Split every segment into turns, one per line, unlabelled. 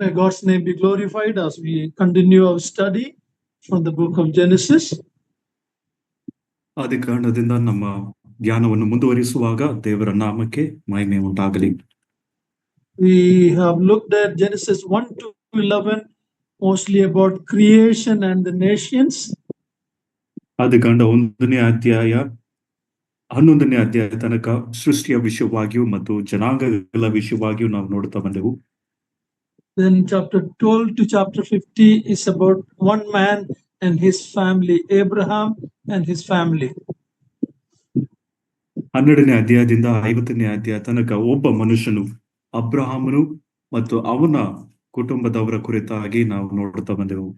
May God's name be glorified as we continue our study from the book of Genesis.
ಆದ ಕಾರಣದಿಂದ ನಮ್ಮ ಧ್ಯಾನವನ್ನು ಮುಂದುವರಿಸುವಾಗ ದೇವರ ನಾಮಕ್ಕೆ ಮಹಿಮೆ ಉಂಟಾಗಲಿ.
We have looked at Genesis 1 to 11, mostly about creation and the nations.
ಆದ ಕಾರಣ 1ನೇ ಅಧ್ಯಾಯ 11ನೇ ಅಧ್ಯಾಯ ತನಕ ಸೃಷ್ಟಿಯ ವಿಷಯವಾಗಿಯೂ ಮತ್ತು ಜನಾಂಗಗಳ ವಿಷಯವಾಗಿಯೂ ನಾವು ನೋಡುತ್ತಾ ಬಂದೆವು.
Then chapter 12 to chapter 50 is about one man and his family, Abraham and his family.
12ನೇ ಅಧ್ಯಾಯದಿಂದ 50ನೇ ಅಧ್ಯಾಯ ತನಕ ಒಬ್ಬ ಮನುಷ್ಯನು ಅಬ್ರಹಾಮನು ಮತ್ತು ಅವನ ಕುಟುಂಬದವರ ಕುರಿತಾಗಿ ನಾವು ನೋಡುತ್ತಾ ಬಂದೆವು.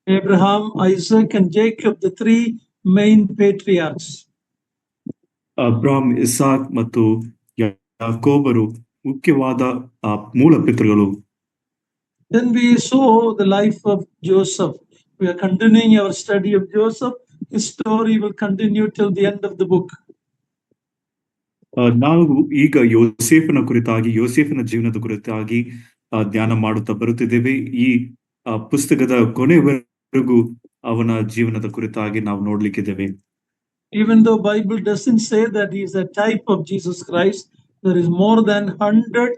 Abraham, Isaac and Jacob, the three main patriarchs.
Abraham, Isaac ಮತ್ತು ಯಾಕೋಬರು ಮುಖ್ಯವಾದ ಮೂಲ ಪಿತೃಗಳು.
Then we saw the life of Joseph. We are continuing our study of Joseph. His story will continue till the end of the book.
ನಾವು ಈಗ ಯೋಸೇಫನ ಕುರಿತಾಗಿ, ಯೋಸೇಫನ ಜೀವನದ ಕುರಿತಾಗಿ ಧ್ಯಾನ ಮಾಡುತ್ತಾ ಬರುತ್ತಿದ್ದೇವೆ. ಈ ಪುಸ್ತಕದ ಕೊನೆವರೆಗೂ ಅವನ ಜೀವನದ ಕುರಿತಾಗಿ ನಾವು ನೋಡ್ಲಿಕ್ಕಿದ್ದೇವೆ.
Even though Bible doesn't say that he is a type of Jesus Christ, there is more than 100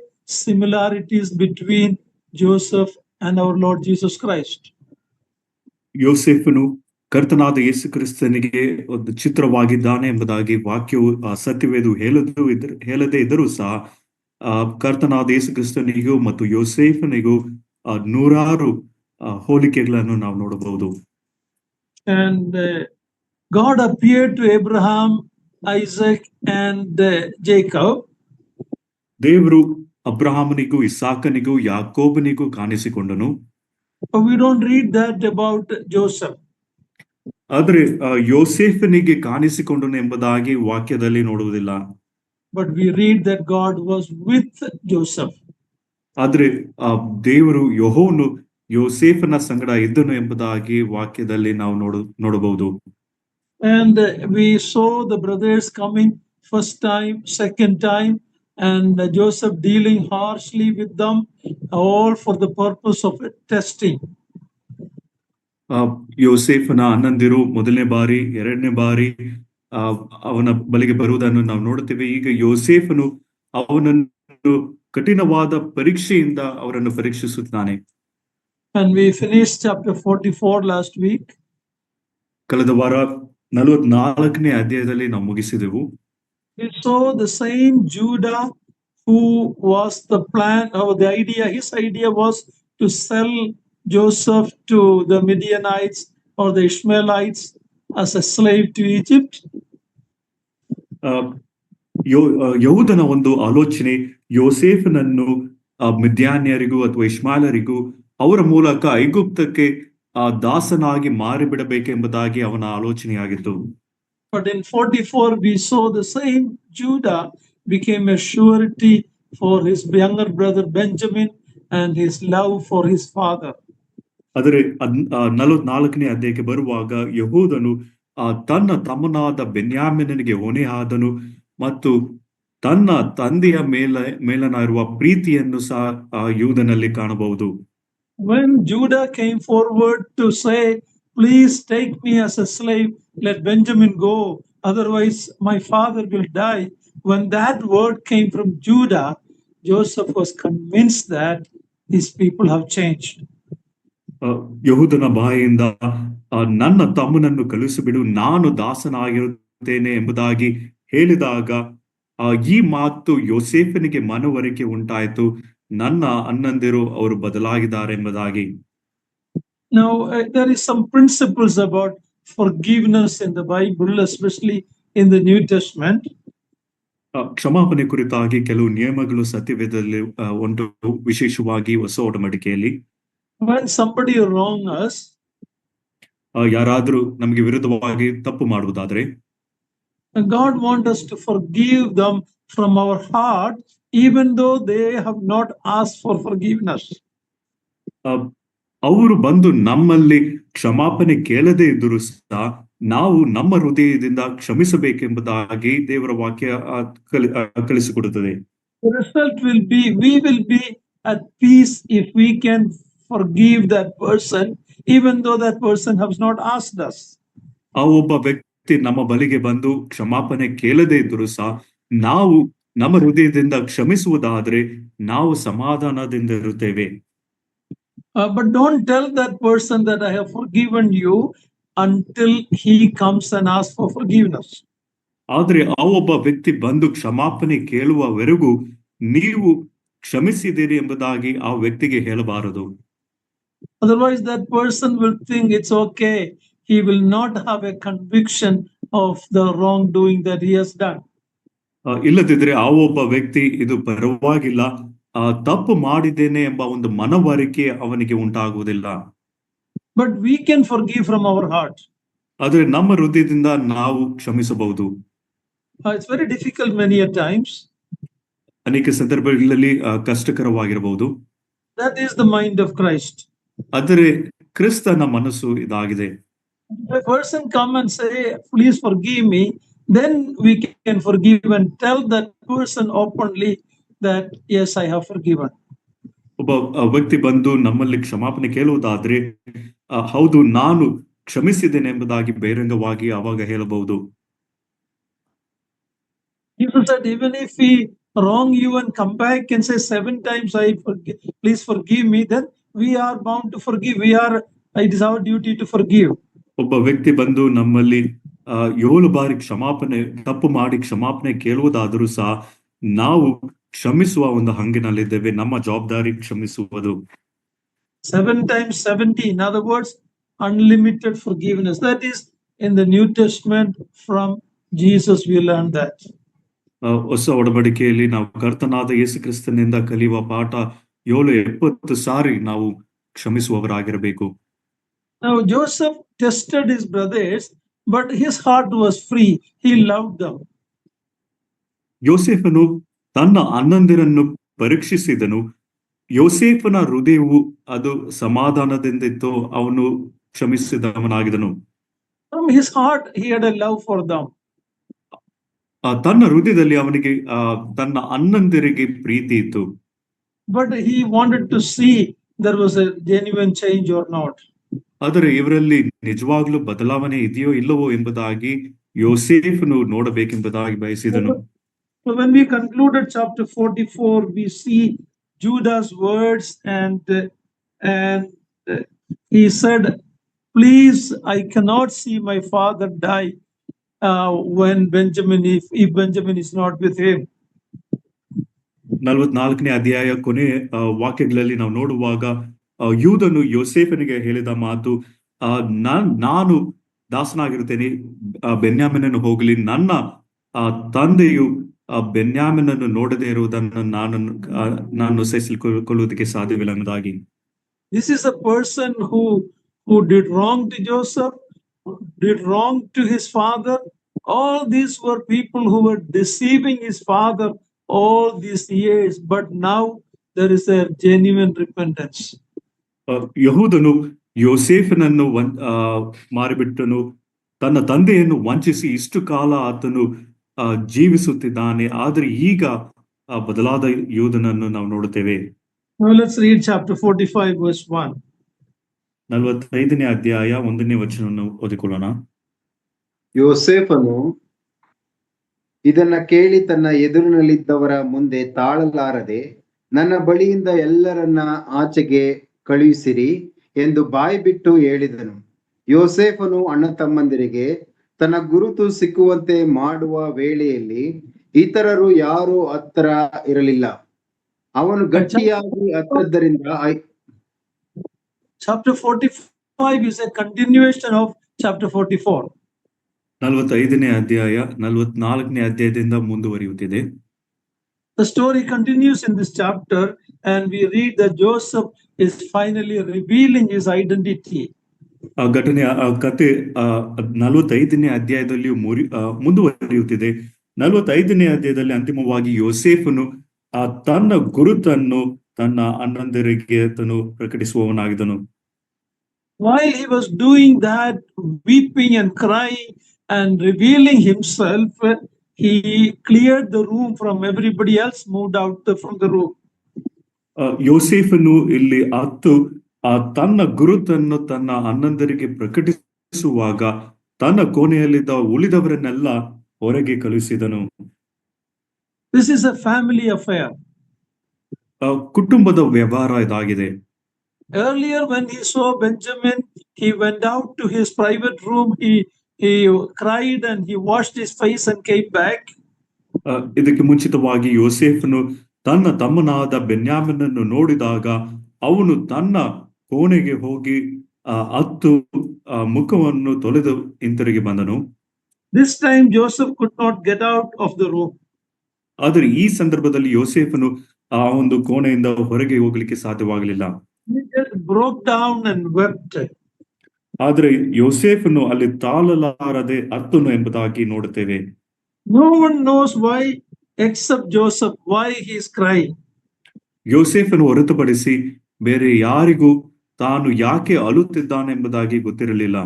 similarities between Joseph and our Lord Jesus Christ.
ಯೋಸೇಫನು ಕರ್ತನಾದ ಯೇಸು ಕ್ರಿಸ್ತನಿಗೆ ಒಂದು ಚಿತ್ರವಾಗಿದ್ದಾನೆ ಎಂಬುದಾಗಿ ವಾಕ್ಯವು ಸತ್ಯವೇದು ಹೇಳದೇ ಇದ್ದರೂ ಸಹ ಕರ್ತನಾದ ಯೇಸು ಕ್ರಿಸ್ತನಿಗೂ ಮತ್ತು ಯೋಸೇಫನಿಗೂ 100 ಹೋಲಿಕೆಗಳನ್ನು ನಾವು ನೋಡಬಹುದು.
And God appeared to Abraham, Isaac and Jacob.
ದೇವರು ಅಬ್ರಹಾಮನಿಗೂ, ಇಸಾಕನಿಗೂ, ಯಾಕೋಬನಿಗೂ ಕಾಣಿಸಿಕೊಂಡನು.
But we don't read that about Joseph.
ಆದ್ರೆ ಯೋಸೇಫನಿಗೆ ಕಾಣಿಸಿಕೊಂಡನು ಎಂಬುದಾಗಿ ವಾಕ್ಯದಲ್ಲಿ ನೋಡುವುದಿಲ್ಲ.
But we read that God was with Joseph.
ಆದ್ರೆ ದೇವರು ಯೆಹೋವನು ಯೋಸೇಫನ ಸಂಗಡ ಇದ್ದನು ಎಂಬುದಾಗಿ ವಾಕ್ಯದಲ್ಲಿ ನಾವು ನೋಡಬಹುದು.
And we saw the brothers coming first time, second time, and Joseph dealing harshly with them, all for the purpose of testing.
ಯೋಸೇಫನ ಅಣ್ಣಂದಿರು ಮೊದಲನೇ ಬಾರಿ, ಎರಡನೇ ಬಾರಿ ಅವನ ಬಳಿಗೆ ಬರುವುದನ್ನು ನಾವು ನೋಡುತ್ತೇವೆ. ಈಗ ಯೋಸೇಫನು ಅವನನ್ನು ಕಠಿಣವಾದ ಪರೀಕ್ಷೆಯಿಂದ ಅವರನ್ನು ಪರೀಕ್ಷಿಸುತ್ತಾನೆ.
And we finished chapter 44 last week.
ಕಳೆದ ವಾರ 44ನೇ ಅಧ್ಯಾಯದಲ್ಲಿ ನಾವು ಮುಗಿಸಿದೆವು.
We saw the same Judah who was the plan or the idea. His idea was to sell Joseph to the Midianites or the Ishmaelites as a slave to Egypt.
ಯಹೂದನ ಒಂದು ಆಲೋಚನೆ ಯೋಸೇಫನನ್ನು ಮಿದ್ಯಾನ್ಯರಿಗೂ ಅಥವಾ ಇಷ್ಮಾಲರಿಗೂ ಅವರ ಮೂಲಕ ಐಗುಪ್ತಕ್ಕೆ ದಾಸನಾಗಿ ಮಾರಿಬಿಡಬೇಕೆಂಬುದಾಗಿ ಅವನ ಆಲೋಚನೆಯಾಗಿತ್ತು.
But in 44 we saw the same Judah became a surety for his younger brother Benjamin and his love for his father.
ಆದರೆ 44ನೇ ಅಧ್ಯಾಯಕ್ಕೆ ಬರುವಾಗ ಯಹೂದನು ತನ್ನ ತಮ್ಮನಾದ ಬೆನ್ಯಾಮಿನನಿಗೆ ಹೊಣೆ ಆದನು ಮತ್ತು ತನ್ನ ತಂದೆಯ ಮೇಲನ ಇರುವ ಪ್ರೀತಿಯನ್ನು ಸಹ ಯೂದನಲ್ಲಿ ಕಾಣಬಹುದು.
When Judah came forward to say, please take me as a slave, let Benjamin go, otherwise my father will die. When that word came from Judah, Joseph was convinced that his people have changed.
ಯಹೂದನ ಬಾಯಿಂದ ನನ್ನ ತಮ್ಮನನ್ನು ಕಳುಹಿಸಿಬಿಡು, ನಾನು ದಾಸನಾಗಿರುತ್ತೇನೆ ಎಂಬುದಾಗಿ ಹೇಳಿದಾಗ ಈ ಮಾತು ಯೋಸೇಫನಿಗೆ ಮನವರಿಕೆ ಉಂಟಾಯಿತು, ನನ್ನ ಅಣ್ಣಂದಿರು ಅವರು ಬದಲಾಗಿದ್ದಾರೆ ಎಂಬುದಾಗಿ.
Now there is some principles about forgiveness in the Bible, especially in the New Testament.
ಕ್ಷಮಾಪಣೆ ಕುರಿತಾಗಿ ಕೆಲವು ನಿಯಮಗಳು ಸತ್ಯವೇದದಲ್ಲಿ ಒಂದು, ವಿಶೇಷವಾಗಿ ಹೊಸ ಒಡಂಬಡಿಕೆಯಲ್ಲಿ.
When somebody wrong us,
ಯಾರಾದರೂ ನಮಗೆ ವಿರುದ್ಧವಾಗಿ ತಪ್ಪು ಮಾಡುವುದಾದ್ರೆ,
God wants us to forgive them from our heart, even though they have not asked for forgiveness.
ಅವರು ಬಂದು ನಮ್ಮಲ್ಲಿ ಕ್ಷಮಾಪಣೆ ಕೇಳದೇ ಇದ್ದರೂ ಸಹ ನಾವು ನಮ್ಮ ಹೃದಯದಿಂದ ಕ್ಷಮಿಸಬೇಕೆಂಬುದಾಗಿ ದೇವರ ವಾಕ್ಯ ಕಲಿಸಿಕೊಡುತ್ತದೆ.
The result will be we will be at peace if we can forgive that person, even though that person has not asked us.
ಆ ಒಬ್ಬ ವ್ಯಕ್ತಿ ನಮ್ಮ ಬಳಿಗೆ ಬಂದು ಕ್ಷಮಾಪಣೆ ಕೇಳದೇ ಇದ್ರು ಸಹ ನಾವು ನಮ್ಮ ಹೃದಯದಿಂದ ಕ್ಷಮಿಸುವುದಾದ್ರೆ ನಾವು ಸಮಾಧಾನದಿಂದ ಇರುತ್ತೇವೆ.
But don't tell that person that I have forgiven you until he comes and asks for forgiveness.
ಆದ್ರೆ ಆ ಒಬ್ಬ ವ್ಯಕ್ತಿ ಬಂದು ಕ್ಷಮಾಪಣೆ ಕೇಳುವವರೆಗೂ ನೀವು ಕ್ಷಮಿಸಿದಿರಿ ಎಂಬುದಾಗಿ ಆ ವ್ಯಕ್ತಿಗೆ ಹೇಳಬಾರದು.
Otherwise, that person will think it's okay. He will not have a conviction of the wrongdoing that he has done.
ಇಲ್ಲದಿದ್ರೆ ಆ ಒಬ್ಬ ವ್ಯಕ್ತಿ ಇದು ಪರವಾಗಿಲ್ಲ, ತಪ್ಪು ಮಾಡಿದ್ದೇನೆ ಎಂಬ ಒಂದು ಮನವರಿಕೆ ಅವನಿಗೆ ಉಂಟಾಗುವುದಿಲ್ಲ.
But we can forgive from our heart.
ಆದ್ರೆ ನಮ್ಮ ಹೃದಯದಿಂದ ನಾವು ಕ್ಷಮಿಸಬಹುದು.
It's very difficult many a times.
ಅನೇಕ ಸಂದರ್ಭಗಳಲ್ಲಿ ಕಷ್ಟಕರವಾಗಿರಬಹುದು.
That is the mind of Christ.
ಆದರೆ ಕ್ರಿಸ್ತನ ಮನಸ್ಸು ಇದಾಗಿದೆ.
If a person come and say, please forgive me, then we can forgive and tell that person openly that yes, I have forgiven.
ಒಬ್ಬ ವ್ಯಕ್ತಿ ಬಂದು ನಮ್ಮಲ್ಲಿ ಕ್ಷಮಾಪಣೆ ಕೇಳುವುದಾದ್ರೆ ಹೌದು ನಾನು ಕ್ಷಮಿಸಿದ್ದೇನೆ ಎಂಬುದಾಗಿ ಬಹಿರಂಗವಾಗಿ ಆವಾಗ ಹೇಳಬಹುದು.
Jesus said, even if we wrong you and come back and say 7 times, please forgive me, then we are bound to forgive. It is our duty to forgive.
ಒಬ್ಬ ವ್ಯಕ್ತಿ ಬಂದು ನಮ್ಮಲ್ಲಿ 7 ಬಾರಿ ತಪ್ಪು ಮಾಡಿ ಕ್ಷಮಾಪಣೆ ಕೇಳುವುದಾದರೂ ಸಹ ನಾವು ಕ್ಷಮಿಸುವ ಒಂದು ಹಂಗಿನಲ್ಲಿದ್ದೇವೆ. ನಮ್ಮ ಜವಾಬ್ದಾರಿ ಕ್ಷಮಿಸುವುದು.
7 times 70, in other words, unlimited forgiveness. That is in the New Testament. From Jesus we learn that.
ಹೊಸ ಒಡಂಬಡಿಕೆಯಲ್ಲಿ ನಾವು ಕರ್ತನಾದ ಯೇಸು ಕ್ರಿಸ್ತನಿಂದ ಕಲಿಯುವ ಪಾಠ 7-70 ಸಾರಿ ನಾವು ಕ್ಷಮಿಸುವವರಾಗಿರಬೇಕು.
Now Joseph tested his brothers, but his heart was free. He loved them.
ಯೋಸೇಫನು ತನ್ನ ಅಣ್ಣಂದಿರನ್ನು ಪರೀಕ್ಷಿಸಿದನು. ಯೋಸೇಫನ ಹೃದಯವು ಅದು ಸಮಾಧಾನದಿಂದಿತ್ತು. ಅವನು ಕ್ಷಮಿಸಿದವನಾಗಿದನು.
From his heart he had a love for them.
ತನ್ನ ಹೃದಯದಲ್ಲಿ ಅವನಿಗೆ ತನ್ನ ಅಣ್ಣಂದಿರಿಗೆ ಪ್ರೀತಿ ಇತ್ತು.
But he wanted to see there was a genuine change or not.
ಆದರೆ ಇವರಲ್ಲಿ ನಿಜವಾಗ್ಲೂ ಬದಲಾವಣೆ ಇದೆಯೋ ಇಲ್ಲವೋ ಎಂಬುದಾಗಿ ಯೋಸೇಫನು ನೋಡಬೇಕೆಂಬುದಾಗಿ ಬಯಸಿದನು.
So when we concluded chapter 44, we see Judah's words, and he said, please, I cannot see my father die when if Benjamin is not with him.
44ನೇ ಅಧ್ಯಾಯ ಕೊನೆ ವಾಕ್ಯಗಳಲ್ಲಿ ನಾವು ನೋಡುವಾಗ ಯೂದನು ಯೋಸೇಫನಿಗೆ ಹೇಳಿದ ಮಾತು, ನಾನು ದಾಸನಾಗಿರುತ್ತೇನೆ, ಬೆನ್ಯಾಮಿನನ್ನು ಹೋಗಲಿ, ನನ್ನ ತಂದೆಯು ಬೆನ್ಯಾಮಿನನ್ನು ನೋಡದೇ ಇರುವುದನ್ನು ನಾನು ಸಹಿಸಿಕೊಳ್ಳುವುದಕ್ಕೆ ಸಾಧ್ಯವಿಲ್ಲ ಅನ್ನೋದಾಗಿ.
This is a person who did wrong to Joseph, did wrong to his father. All these were people who were deceiving his father all these years, but now there is a genuine repentance.
ಯಹೂದನು ಯೋಸೇಫನನ್ನು ಮಾರಿಬಿಟ್ಟನು, ತನ್ನ ತಂದೆಯನ್ನು ವಂಚಿಸಿ ಇಷ್ಟು ಕಾಲ ಆತನು ಜೀವಿಸುತ್ತಿದ್ದಾನೆ. ಆದರೆ ಈಗ ಬದಲಾದ ಯೂದನನ್ನು ನಾವು ನೋಡುತ್ತೇವೆ.
Now let's read chapter 45 verse 1.
45ನೇ ಅಧ್ಯಾಯ 1ನೇ ವಚನವನ್ನು ಓದಿಕೊಳ್ಳೋಣ.
ಯೋಸೇಫನು ಇದನ್ನ ಕೇಳಿ ತನ್ನ ಎದುರಿನಲ್ಲಿದ್ದವರ ಮುಂದೆ ತಾಳಲಾರದೆ, ನನ್ನ ಬಳಿಯಿಂದ ಎಲ್ಲರನ್ನ ಆಚೆಗೆ ಕಳುಹಿಸಿರಿ ಎಂದು ಬಾಯಿ ಬಿಟ್ಟು ಹೇಳಿದನು. ಯೋಸೇಫನು ಅಣ್ಣ ತಮ್ಮಂದಿರಿಗೆ ತನ್ನ ಗುರುತು ಸಿಕ್ಕುವಂತೆ ಮಾಡುವ ವೇಳೆಯಲ್ಲಿ ಇತರರು ಯಾರು ಹತ್ತಿರ ಇರಲಿಲ್ಲ. ಅವನು ಗಟ್ಟಿಯಾಗಿ ಹತ್ತಿರದ್ದರಿಂದ.
Chapter 45 is a continuation of chapter 44.
45ನೇ ಅಧ್ಯಾಯ 44ನೇ ಅಧ್ಯಾಯದಿಂದ ಮುಂದುವರಿಯುತ್ತಿದೆ.
The story continues in this chapter, and we read that Joseph is finally revealing his identity.
ಕತೆ 45ನೇ ಅಧ್ಯಾಯದಲ್ಲಿ ಮುಂದುವರಿಯುತ್ತಿದೆ. 45ನೇ ಅಧ್ಯಾಯದಲ್ಲಿ ಅಂತಿಮವಾಗಿ ಯೋಸೇಫನು ತನ್ನ ಗುರುತನ್ನು ತನ್ನ ಅಣ್ಣಂದಿರಿಗೆ ಪ್ರಕಟಿಸುವವನಾಗಿದ್ದನು.
While he was doing that, weeping and crying and revealing himself, he cleared the room from everybody else, moved out from the room.
ಯೋಸೇಫನು ಇಲ್ಲಿ ತನ್ನ ಗುರುತನ್ನು ತನ್ನ ಅಣ್ಣಂದರಿಗೆ ಪ್ರಕಟಿಸುವಾಗ ತನ್ನ ಕೋಣೆಯಲ್ಲಿದ್ದ ಉಳಿದವರನ್ನೆಲ್ಲ ಹೊರಗೆ ಕಳುಹಿಸಿದನು.
This is a family affair.
ಕುಟುಂಬದ ವ್ಯವಹಾರ ಇದಾಗಿದೆ.
Earlier, when he saw Benjamin, he went out to his private room. He cried and he washed his face and came back.
ಇದಕ್ಕೆ ಮುಂಚಿತವಾಗಿ ಯೋಸೇಫನು ತನ್ನ ತಮ್ಮನಾದ ಬೆನ್ಯಾಮನನ್ನು ನೋಡಿದಾಗ ಅವನು ತನ್ನ ಕೋಣೆಗೆ ಹೋಗಿ ಮುಖವನ್ನು ತೊಳೆದು ಹಿಂತಿರುಗಿ ಬಂದನು.
This time Joseph could not get out of the room.
ಆದರೆ ಈ ಸಂದರ್ಭದಲ್ಲಿ ಯೋಸೇಫನು ಆ ಒಂದು ಕೋಣೆಯಿಂದ ಹೊರಗೆ ಹೋಗ್ಲಿಕ್ಕೆ ಸಾಧ್ಯವಾಗಲಿಲ್ಲ.
He just broke down and wept.
ಆದರೆ ಯೋಸೇಫನು ಅಲ್ಲಿ ತಾಳಲಾರದೆ ಅತ್ತನು ಎಂಬುದಾಗಿ ನೋಡುತ್ತೇವೆ.
No one knows why except Joseph, why he is crying.
ಯೋಸೇಫನು ಹೊರತುಪಡಿಸಿ ಬೇರೆ ಯಾರಿಗೂ ತಾನು ಯಾಕೆ ಅಳುತ್ತಿದ್ದಾನೆಂಬುದಾಗಿ ಗೊತ್ತಿರಲಿಲ್ಲ.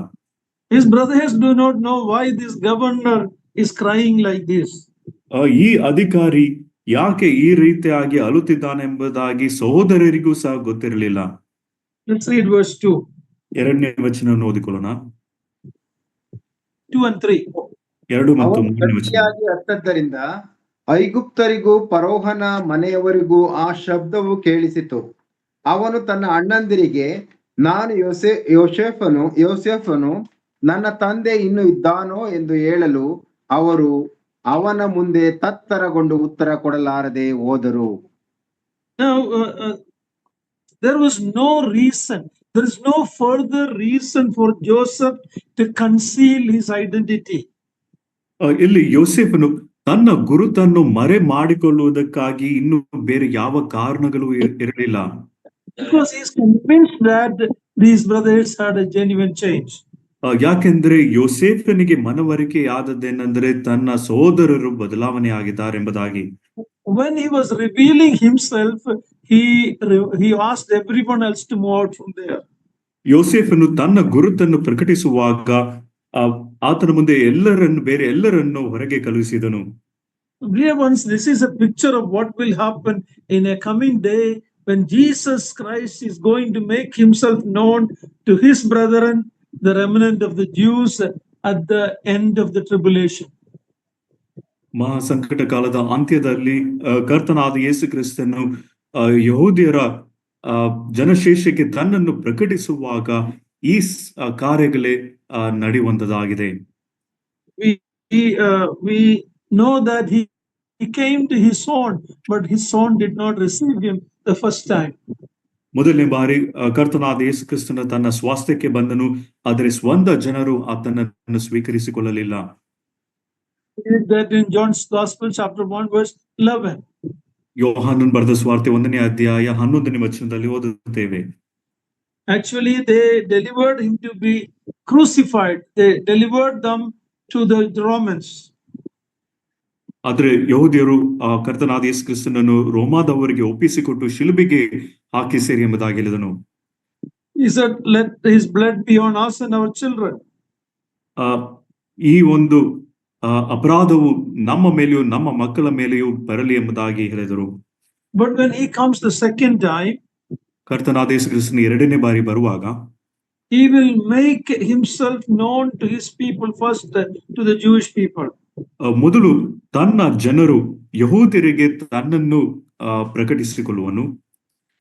His brothers do not know why this governor is crying like this.
ಈ ಅಧಿಕಾರಿ ಯಾಕೆ ಈ ರೀತಿಯಾಗಿ ಅಳುತ್ತಿದ್ದಾನೆಂಬುದಾಗಿ ಸಹೋದರರಿಗೂ ಸಹ ಗೊತ್ತಿರಲಿಲ್ಲ.
Let's read verse 2.
ಎರಡನೇ ವಚನವನ್ನು ಓದಿಕೊಳ್ಳೋಣ.
2 and 3.
2 ಮತ್ತು 3ನೇ ವಚನ.
ಅತ್ತದ್ದರಿಂದ ಐಗುಪ್ತರಿಗೂ ಫರೋಹನ ಮನೆಯವರಿಗೂ ಆ ಶಬ್ದವು ಕೇಳಿಸಿತು. ಅವನು ತನ್ನ ಅಣ್ಣಂದಿರಿಗೆ, ನಾನು ಯೋಸೇಫನು ನನ್ನ ತಂದೆ ಇನ್ನು ಇದ್ದಾನೋ ಎಂದು ಹೇಳಲು ಅವರು ಅವನ ಮುಂದೆ ತತ್ತರಗೊಂಡು ಉತ್ತರ ಕೊಡಲಾರದೆ ಹೋದರು.
Now, there was no reason. There is no further reason for Joseph to conceal his identity.
ಇಲ್ಲಿ ಯೋಸೇಫನು ತನ್ನ ಗುರುತನ್ನು ಮರೆ ಮಾಡಿಕೊಳ್ಳುವುದಕ್ಕಾಗಿ ಇನ್ನು ಬೇರೆ ಯಾವ ಕಾರಣಗಳು ಇರಲಿಲ್ಲ.
Because he is convinced that these brothers had a genuine change.
ಯಾಕೆಂದ್ರೆ ಯೋಸೇಫನಿಗೆ ಮನವರಿಕೆಯಾದದ್ದೇನೆಂದರೆ ತನ್ನ ಸಹೋದರರು ಬದಲಾವಣೆ ಆಗಿದ್ದಾರೆ ಎಂಬುದಾಗಿ.
When he was revealing himself, he asked everyone else to move out from there.
ಯೋಸೇಫನು ತನ್ನ ಗುರುತನ್ನು ಪ್ರಕಟಿಸುವಾಗ ಆತನ ಮುಂದೆ ಬೇರೆ ಎಲ್ಲರನ್ನು ಹೊರಗೆ ಕಳುಹಿಸಿದನು.
Dear ones, this is a picture of what will happen in a coming day when Jesus Christ is going to make himself known to his brethren, the remnant of the Jews, at the end of the tribulation.
ಮಹಾ ಸಂಕಟ ಕಾಲದ ಅಂತ್ಯದಲ್ಲಿ ಕರ್ತನಾದ ಯೇಸು ಕ್ರಿಸ್ತನು ಯಹೂದ್ಯರ ಜನಶೇಷಕ್ಕೆ ತನ್ನನ್ನು ಪ್ರಕಟಿಸುವಾಗ ಈ ಕಾರ್ಯಗಳೇ ನಡೆಯುವಂತದಾಗಿದೆ.
We know that he came to his own, but his own did not receive him the first time.
ಮೊದಲನೇ ಬಾರಿ ಕರ್ತನಾದ ಯೇಸು ಕ್ರಿಸ್ತನು ತನ್ನ ಸ್ವಾಸ್ಥ್ಯಕ್ಕೆ ಬಂದನು, ಆದರೆ ಸ್ವಂತ ಜನರು ಆತನನ್ನು ಸ್ವೀಕರಿಸಿಕೊಳ್ಳಲಿಲ್ಲ.
That in John's Gospel, chapter 1, verse 11.
ಯೋಹಾನನ್ ಬರೆದ ಸುವಾರ್ತೆ 1ನೇ ಅಧ್ಯಾಯ 11ನೇ ವಚನದಲ್ಲಿ ಓದುತ್ತೇವೆ.
Actually, they delivered him to be crucified. They delivered them to the Romans.
ಆದ್ರೆ ಯಹೂದ್ಯರು ಕರ್ತನಾದ ಯೇಸು ಕ್ರಿಸ್ತನನ್ನು ರೋಮಾದವರಿಗೆ ಒಪ್ಪಿಸಿಕೊಟ್ಟು ಶಿಲುಬೆಗೆ ಹಾಕಿಸಿರಿ ಎಂಬುದಾಗಿ ಹೇಳಿದನು.
He said, let his blood be on us and our children.
ಈ ಒಂದು ಅಪರಾಧವು ನಮ್ಮ ಮೇಲೆಯೂ ನಮ್ಮ ಮಕ್ಕಳ ಮೇಲೆಯೂ ಬರಲಿ ಎಂಬುದಾಗಿ ಹೇಳಿದರು.
But when he comes the second time,
ಕರ್ತನಾದ ಯೇಸು ಕ್ರಿಸ್ತನು ಎರಡನೇ ಬಾರಿ ಬರುವಾಗ
he will make himself known to his people first, to the Jewish people.
ಮೊದಲು ತನ್ನ ಜನರು ಯಹೂದ್ಯರಿಗೆ ತನ್ನನ್ನು ಪ್ರಕಟಿಸಿಕೊಳ್ಳುವನು.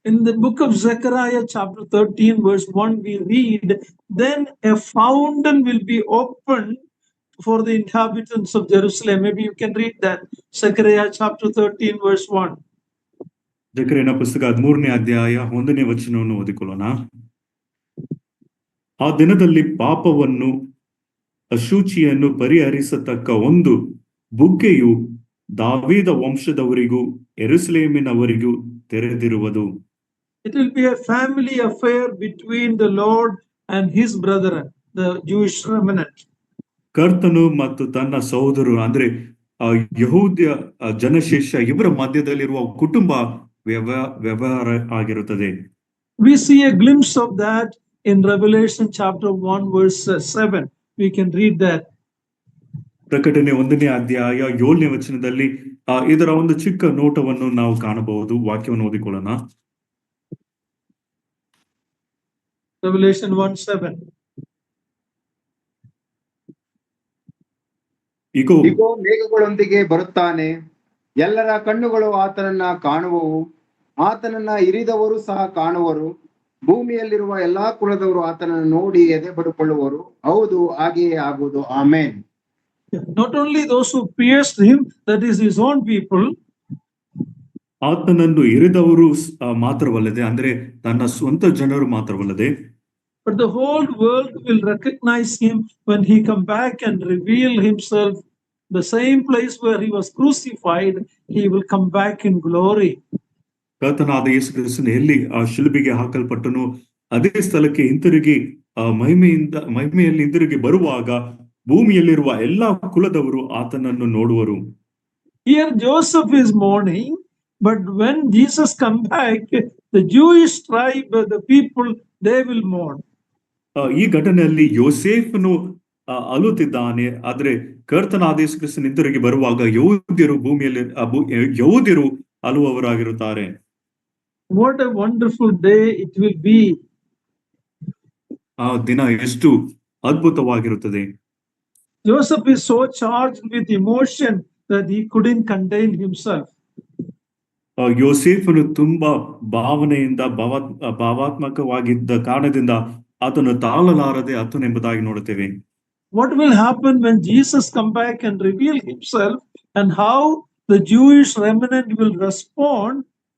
In the book of Zechariah, chapter 13, verse 1, we read, then a fountain will be opened for the inhabitants of Jerusalem. Maybe you can read that. Zechariah chapter 13, verse 1.
ಜಕರೀಯನ ಪುಸ್ತಕ 13ನೇ ಅಧ್ಯಾಯ 1ನೇ ವಚನವನ್ನು ಓದಿಕೊಳ್ಳೋಣ. ಆ ದಿನದಲ್ಲಿ ಪಾಪವನ್ನು ಅಶುಚಿಯನ್ನು ಪರಿಹರಿಸತಕ್ಕ ಒಂದು ಬುಗ್ಗೆಯು ದಾವೀದ ವಂಶದವರಿಗೂ ಯೆರೂಸಲೇಮಿನವರಿಗೂ ತೆರೆದಿರುವುದು.
It will be a family affair between the Lord and his brethren, the Jewish remnant.
ಕರ್ತನು ಮತ್ತು ತನ್ನ ಸಹೋದರರು ಅಂದ್ರೆ ಯಹೂದ್ಯ ಜನಶೇಷ ಇವರ ಮಧ್ಯದಲ್ಲಿರುವ ಕುಟುಂಬ ವ್ಯವಹಾರ ಆಗಿರುತ್ತದೆ.
We see a glimpse of that in Revelation chapter 1, verse 7. We can read that.
ಪ್ರಕಟಣೆ 1ನೇ ಅಧ್ಯಾಯ 7ನೇ ವಚನದಲ್ಲಿ ಇದರ ಒಂದು ಚಿಕ್ಕ ನೋಟವನ್ನು ನಾವು ಕಾಣಬಹುದು. ವಾಕ್ಯವನ್ನು ಓದಿಕೊಳ್ಳೋಣ.
Revelation 1:7.
ಇಗೋ
ಇಗೋ ಮೇಘಗಳೊಂದಿಗೆ ಬರುತ್ತಾನೆ, ಎಲ್ಲರ ಕಣ್ಣುಗಳು ಆತನನ್ನ ಕಾಣುವವು, ಆತನನ್ನ ಇರಿದವರು ಸಹ ಕಾಣುವರು, ಭೂಮಿಯಲ್ಲಿರುವ ಎಲ್ಲಾ ಕುಲದವರು ಆತನನ್ನು ನೋಡಿ ಎದೆ ಬಡಿಕೊಳ್ಳುವರು. ಹೌದು, ಹಾಗೆಯೇ ಆಗುವುದು. ಆಮೇನ್.
Not only those who pierced him, that is his own people,
ಆತನನ್ನು ಇರಿದವರು ಮಾತ್ರವಲ್ಲದೆ, ಅಂದ್ರೆ ತನ್ನ ಸ್ವಂತ ಜನರು ಮಾತ್ರವಲ್ಲದೆ,
but the whole world will recognize him when he come back and reveal himself. The same place where he was crucified, he will come back in glory.
ಕರ್ತನಾದ ಯೇಸು ಕ್ರಿಸ್ತನು ಎಲ್ಲಿ ಆ ಶಿಲುಬೆಗೆ ಹಾಕಲ್ಪಟ್ಟನು, ಅದೇ ಸ್ಥಳಕ್ಕೆ ಹಿಂತಿರುಗಿ ಮಹಿಮೆಯಲ್ಲಿ ಹಿಂತಿರುಗಿ ಬರುವಾಗ ಭೂಮಿಯಲ್ಲಿರುವ ಎಲ್ಲಾ ಕುಲದವರು ಆತನನ್ನು ನೋಡುವರು.
Here Joseph is mourning, but when Jesus come back, the Jewish tribe, the people, they will mourn.
ಈ ಘಟನೆಯಲ್ಲಿ ಯೋಸೇಫನು ಅಳುತ್ತಿದ್ದಾನೆ, ಆದ್ರೆ ಕರ್ತನಾದ ಯೇಸು ಕ್ರಿಸ್ತನು ಹಿಂತಿರುಗಿ ಬರುವಾಗ ಯಹೂದ್ಯರು ಭೂಮಿಯಲ್ಲಿ ಯಹೂದ್ಯರು ಅಳುವವರಾಗಿರುತ್ತಾರೆ.
What a wonderful day it will be.
ಆ ದಿನ ಎಷ್ಟು ಅದ್ಭುತವಾಗಿರುತ್ತದೆ.
Joseph is so charged with emotion that he couldn't contain himself.
ಯೋಸೇಫನು ತುಂಬಾ ಭಾವನೆಯಿಂದ ಭಾವಾತ್ಮಕವಾಗಿದ್ದ ಕಾರಣದಿಂದ ಆತನು ತಾಳಲಾರದೆ ಆತನೆಂಬುದಾಗಿ ನೋಡುತ್ತೇವೆ.
What will happen when Jesus come back and reveal himself, and how the Jewish remnant will respond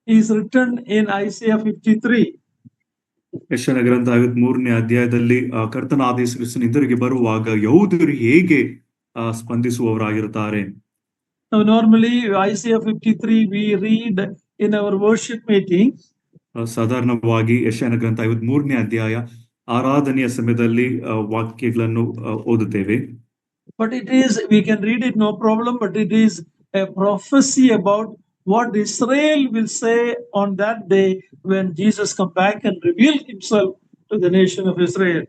is written in Isaiah 53.
ಯೆಶಾಯನ ಗ್ರಂಥ 53ನೇ ಅಧ್ಯಾಯದಲ್ಲಿ ಕರ್ತನಾದ ಯೇಸು ಕ್ರಿಸ್ತನು ಹಿಂದಿರುಗಿ ಬರುವಾಗ ಯಹೂದ್ಯರು ಹೇಗೆ ಸ್ಪಂದಿಸುವವರಾಗಿರುತ್ತಾರೆ.
Now normally Isaiah 53 we read in our worship meeting.
ಸಾಧಾರಣವಾಗಿ ಯೆಶಾಯನ ಗ್ರಂಥ 53ನೇ ಅಧ್ಯಾಯ ಆರಾಧನೆಯ ಸಮಯದಲ್ಲಿ ವಾಕ್ಯಗಳನ್ನು ಓದುತ್ತೇವೆ.
But it is, we can read it no problem, but it is a prophecy about what Israel will say on that day when Jesus come back and reveal himself to the nation of Israel.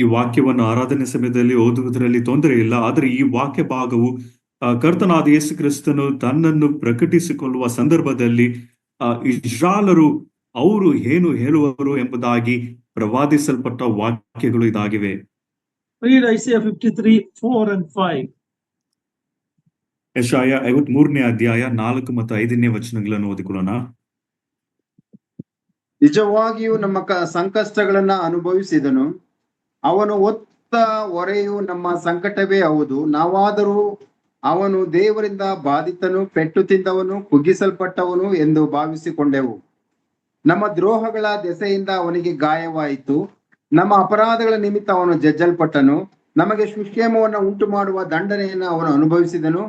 ಈ ವಾಕ್ಯವನ್ನು ಆರಾಧನೆ ಸಮಯದಲ್ಲಿ ಓದುವುದರಲ್ಲಿ ತೊಂದರೆ ಇಲ್ಲ, ಆದರೆ ಈ ವಾಕ್ಯ ಭಾಗವು ಕರ್ತನಾದ ಯೇಸು ಕ್ರಿಸ್ತನು ತನ್ನನ್ನು ಪ್ರಕಟಿಸಿಕೊಳ್ಳುವ ಸಂದರ್ಭದಲ್ಲಿ ಇಸ್ರಾಯೇಲರು ಅವರು ಏನು ಹೇಳುವರು ಎಂಬುದಾಗಿ ಪ್ರವಾದಿಸಲ್ಪಟ್ಟ ವಾಕ್ಯಗಳು ಇದಾಗಿವೆ.
Read Isaiah 53, 4 and 5.
ಯೆಶಾಯ 53ನೇ ಅಧ್ಯಾಯ 4 ಮತ್ತು 5ನೇ ವಚನಗಳನ್ನು ಓದಿಕೊಳ್ಳೋಣ.
ನಿಜವಾಗಿಯೂ ನಮ್ಮ ಸಂಕಷ್ಟಗಳನ್ನ ಅನುಭವಿಸಿದನು, ಅವನು ಹೊತ್ತ ಹೊರೆಯು ನಮ್ಮ ಸಂಕಟವೇ ಹೌದು. ನಾವಾದರೂ ಅವನು ದೇವರಿಂದ ಬಾಧಿತನು, ಪೆಟ್ಟು ತಿಂದವನು, ಕುಗ್ಗಿಸಲ್ಪಟ್ಟವನು ಎಂದು ಭಾವಿಸಿಕೊಂಡೆವು. ನಮ್ಮ ದ್ರೋಹಗಳ ದೆಸೆಯಿಂದ ಅವನಿಗೆ ಗಾಯವಾಯಿತು, ನಮ್ಮ ಅಪರಾಧಗಳ ನಿಮಿತ್ತ ಅವನು ಜಜ್ಜಲ್ಪಟ್ಟನು. ನಮಗೆ ಸುಕ್ಷೇಮವನ್ನು ಉಂಟು ಮಾಡುವ ದಂಡನೆಯನ್ನು ಅವನು ಅನುಭವಿಸಿದನು,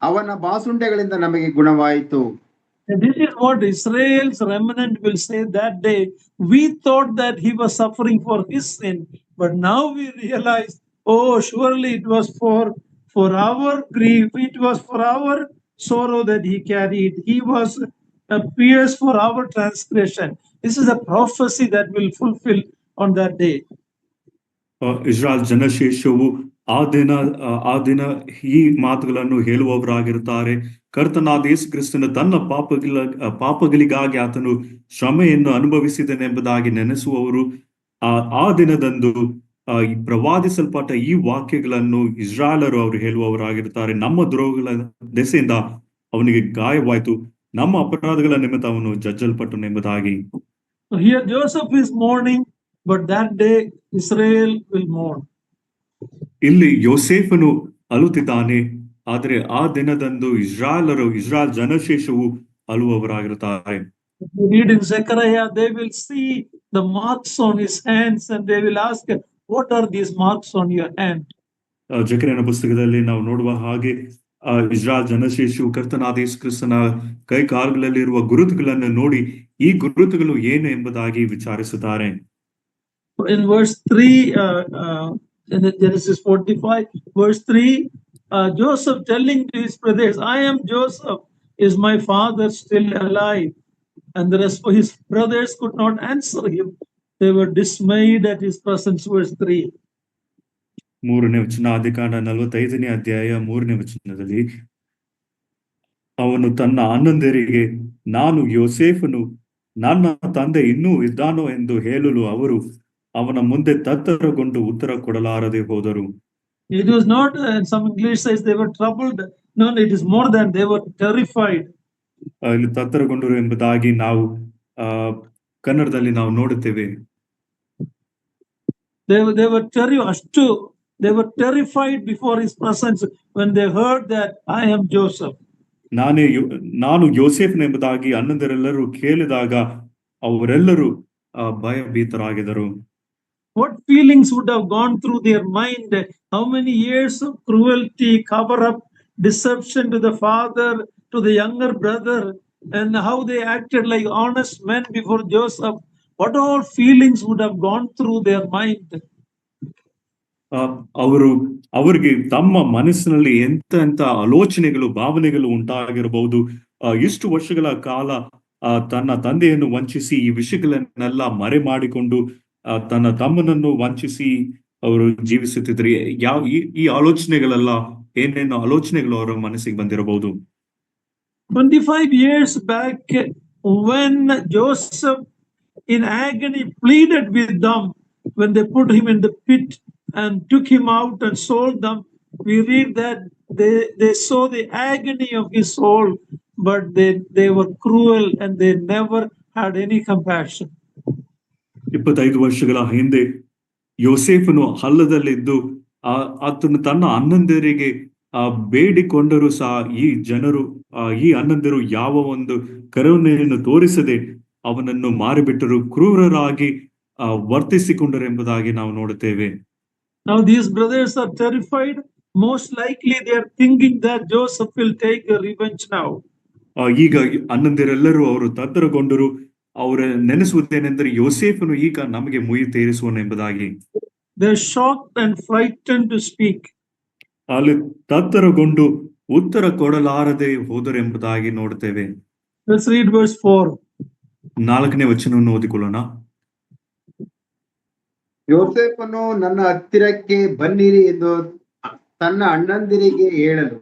ಅವನ ಬಾಸುಂಡೆಗಳಿಂದ ನಮಗೆ ಗುಣವಾಯಿತು.
And this is what Israel's remnant will say that day. We thought that he was suffering for his sin, but now we realize, oh, surely it was for our grief, it was for our sorrow that he carried. He was pierced for our transgression. This is a prophecy that will fulfill on that day.
Israel ಜನಶೇಷವು ಆ ದಿನ ಈ ಮಾತುಗಳನ್ನು ಹೇಳುವವರಾಗಿರುತ್ತಾರೆ. ಕರ್ತನಾದ ಯೇಸು ಕ್ರಿಸ್ತನು ತನ್ನ ಪಾಪಗಳಿಗಾಗಿ ಆತನು ಶ್ರಮೆಯನ್ನು ಅನುಭವಿಸಿದನೆಂಬುದಾಗಿ ನೆನೆಸುವವರು ಆ ದಿನದಂದು ಪ್ರವಾದಿಸಲ್ಪಟ್ಟ ಈ ವಾಕ್ಯಗಳನ್ನು ಇಸ್ರಾಯೇಲರು ಅವರು ಹೇಳುವವರಾಗಿರುತ್ತಾರೆ. ನಮ್ಮ ದ್ರೋಹಗಳ ದೆಸೆಯಿಂದ ಅವನಿಗೆ ಗಾಯವಾಯಿತು, ನಮ್ಮ ಅಪರಾಧಗಳ ನಿಮಿತ್ತ ಅವನು ಜಜ್ಜಲ್ಪಟ್ಟನು ಎಂಬುದಾಗಿ.
Here Joseph is mourning, but that day Israel will mourn.
ಇಲ್ಲಿ ಯೋಸೇಫನು ಅಳುತ್ತಿದ್ದಾನೆ, ಆದರೆ ಆ ದಿನದಂದು Israel ಜನಶೇಷವು ಅಳುವವರಾಗಿರುತ್ತಾರೆ.
Read in Zechariah, they will see the marks on his hands and they will ask, what are these marks on your hand?
ಜಕರೀಯನ ಪುಸ್ತಕದಲ್ಲಿ ನಾವು ನೋಡುವ ಹಾಗೆ ಇಸ್ರಾಯೇಲ್ ಜನಶೇಷವು ಕರ್ತನಾದ ಯೇಸು ಕ್ರಿಸ್ತನ ಕೈ ಕಾಲುಗಳಲ್ಲಿರುವ ಗುರುತುಗಳನ್ನು ನೋಡಿ ಈ ಗುರುತುಗಳು ಏನು ಎಂಬುದಾಗಿ ವಿಚಾರಿಸುತ್ತಾರೆ.
In verse 3, in Genesis 45, verse 3, Joseph telling to his brothers, I am Joseph, is my father still alive? And the rest of his brothers could not answer him. They were dismayed at his presence. Verse 3.
3ನೇ ವಚನ, ಆದಿಕಾಂಡ 45ನೇ ಅಧ್ಯಾಯ 3ನೇ ವಚನದಲ್ಲಿ ಅವನು ತನ್ನ ಅಣ್ಣಂದಿರಿಗೆ, ನಾನು ಯೋಸೇಫನು, ನನ್ನ ತಂದೆ ಇನ್ನೂ ಇದ್ದಾನೋ ಎಂದು ಹೇಳಲು ಅವರು ಅವನ ಮುಂದೆ ತತ್ತರಗೊಂಡು ಉತ್ತರ ಕೊಡಲಾರದೆ ಹೋದರು.
It was not, some English says they were troubled. No, it is more than they were terrified.
ಇಲ್ಲಿ ತತ್ತರಗೊಂಡರು ಎಂಬುದಾಗಿ ನಾವು ಕನ್ನಡದಲ್ಲಿ ನಾವು ನೋಡುತ್ತೇವೆ.
They were terrified before his presence when they heard that I am Joseph.
ನಾನು ಯೋಸೇಫ್ ಎಂಬುದಾಗಿ ಅಣ್ಣಂದಿರೆಲ್ಲರೂ ಕೇಳಿದಾಗ ಅವರೆಲ್ಲರೂ ಭಯಭೀತರಾಗಿದ್ದರು.
What feelings would have gone through their mind? How many years of cruelty, cover up, deception to the father, to the younger brother, and how they acted like honest men before Joseph. What all feelings would have gone through their mind?
ಅವರಿಗೆ ತಮ್ಮ ಮನಸ್ಸಿನಲ್ಲಿ ಎಂತ ಆಲೋಚನೆಗಳು, ಭಾವನೆಗಳು ಉಂಟಾಗಿರಬಹುದು. ಇಷ್ಟು ವರ್ಷಗಳ ಕಾಲ ತನ್ನ ತಂದೆಯನ್ನು ವಂಚಿಸಿ ಈ ವಿಷಯಗಳನ್ನೆಲ್ಲ ಮರೆ ಮಾಡಿಕೊಂಡು ತನ್ನ ತಮ್ಮನನ್ನು ವಂಚಿಸಿ ಅವರು ಜೀವಿಸುತ್ತಿದ್ರು. ಈ ಆಲೋಚನೆಗಳೆಲ್ಲ ಏನೇನು ಆಲೋಚನೆಗಳು ಅವರ ಮನಸ್ಸಿಗೆ ಬಂದಿರಬಹುದು.
25 years back, when Joseph in agony pleaded with them, when they put him in the pit and took him out and sold them, we read that they saw the agony of his soul, but they were cruel and they never had any compassion.
25 ವರ್ಷಗಳ ಹಿಂದೆ ಯೋಸೇಫನು ಹಳ್ಳದಲ್ಲಿದ್ದು ಆತನು ತನ್ನ ಅಣ್ಣಂದಿರಿಗೆ ಬೇಡಿಕೊಂಡರೂ ಸಹ ಈ ಅಣ್ಣಂದಿರು ಯಾವ ಒಂದು ಕರುಣೆಯನ್ನು ತೋರಿಸದೆ ಅವನನ್ನು ಮಾರಿಬಿಟ್ಟರು, ಕ್ರೂರರಾಗಿ ವರ್ತಿಸಿಕೊಂಡರು ಎಂಬುದಾಗಿ ನಾವು ನೋಡುತ್ತೇವೆ.
Now these brothers are terrified. Most likely they are thinking that Joseph will take a revenge now.
ಈಗ ಅಣ್ಣಂದಿರೆಲ್ಲರೂ ಅವರು ತತ್ತರಗೊಂಡರು. ಅವರ ನೆನೆಸುವುದೇನೆಂದರೆ ಯೋಸೇಫನು ಈಗ ನಮಗೆ ಮುಯಿ ತೀರಿಸುವನು ಎಂಬುದಾಗಿ.
They are shocked and frightened to speak.
ಅಲ್ಲಿ ತತ್ತರಗೊಂಡು ಉತ್ತರ ಕೊಡಲಾರದೆ ಹೋದರು ಎಂಬುದಾಗಿ ನೋಡುತ್ತೇವೆ.
Let's read verse 4.
4ನೇ ವಚನವನ್ನು ಓದಿಕೊಳ್ಳೋಣ.
ಯೋಸೇಫನು ನನ್ನ ಹತ್ತಿರಕ್ಕೆ ಬನ್ನಿರಿ ಎಂದು ತನ್ನ ಅಣ್ಣಂದಿರಿಗೆ ಹೇಳಲು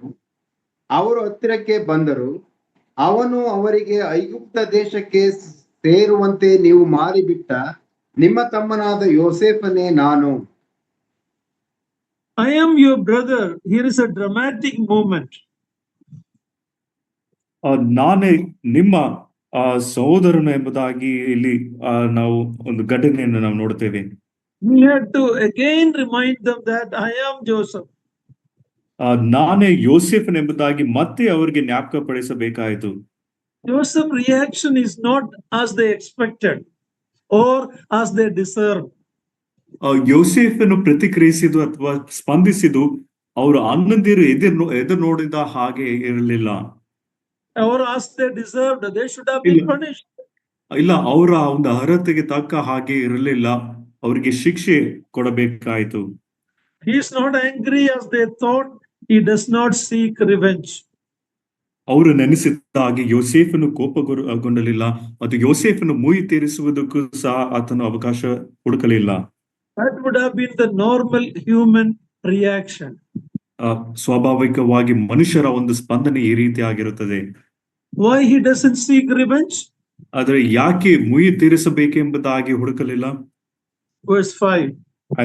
ಅವರು ಹತ್ತಿರಕ್ಕೆ ಬಂದರು. ಅವನು ಅವರಿಗೆ, ಐಗುಪ್ತ ದೇಶಕ್ಕೆ ಸೇರುವಂತೆ ನೀವು ಮಾರಿಬಿಟ್ಟ ನಿಮ್ಮ ತಮ್ಮನಾದ ಯೋಸೇಫನೇ ನಾನು.
I am your brother. Here is a dramatic moment.
ನಾನೇ ನಿಮ್ಮ ಸಹೋದರನು ಎಂಬುದಾಗಿ ಇಲ್ಲಿ ನಾವು ಒಂದು ಘಟನೆಯನ್ನು ನಾವು ನೋಡ್ತೇವೆ.
We had to again remind them that I am Joseph.
ನಾನೇ ಯೋಸೇಫನ್ ಎಂಬುದಾಗಿ ಮತ್ತೆ ಅವರಿಗೆ ಜ್ಞಾಪಕ ಪಡಿಸಬೇಕಾಯಿತು.
Joseph's reaction is not as they expected or as they deserve.
ಯೋಸೇಫನು ಪ್ರತಿಕ್ರಿಯಿಸಿದ್ದು ಅಥವಾ ಸ್ಪಂದಿಸಿದ್ದು ಅವರು ಅಣ್ಣಂದಿರು ಎದುರು ನೋಡಿದ ಹಾಗೆ ಇರಲಿಲ್ಲ.
Or as they deserved, they should have been punished.
ಇಲ್ಲ, ಅವರ ಒಂದು ಅರ್ಹತೆಗೆ ತಕ್ಕ ಹಾಗೆ ಇರಲಿಲ್ಲ, ಅವರಿಗೆ ಶಿಕ್ಷೆ ಕೊಡಬೇಕಾಯಿತು.
He is not angry as they thought. He does not seek revenge.
ಅವರು ನೆನೆಸಿದ ಹಾಗೆ ಯೋಸೇಫನು ಕೋಪಗೊಂಡಲಿಲ್ಲ ಮತ್ತು ಯೋಸೇಫನು ಮುಯಿ ತೀರಿಸುವುದಕ್ಕೂ ಸಹ ಆತನು ಅವಕಾಶ ಹುಡುಕಲಿಲ್ಲ.
That would have been the normal human reaction.
ಸ್ವಾಭಾವಿಕವಾಗಿ ಮನುಷ್ಯರ ಒಂದು ಸ್ಪಂದನೆ ಈ ರೀತಿ ಆಗಿರುತ್ತದೆ.
Why he doesn't seek revenge?
ಆದರೆ ಯಾಕೆ ಮುಯಿ ತೀರಿಸಬೇಕೆಂಬುದಾಗಿ ಹುಡುಕಲಿಲ್ಲ?
Verse 5.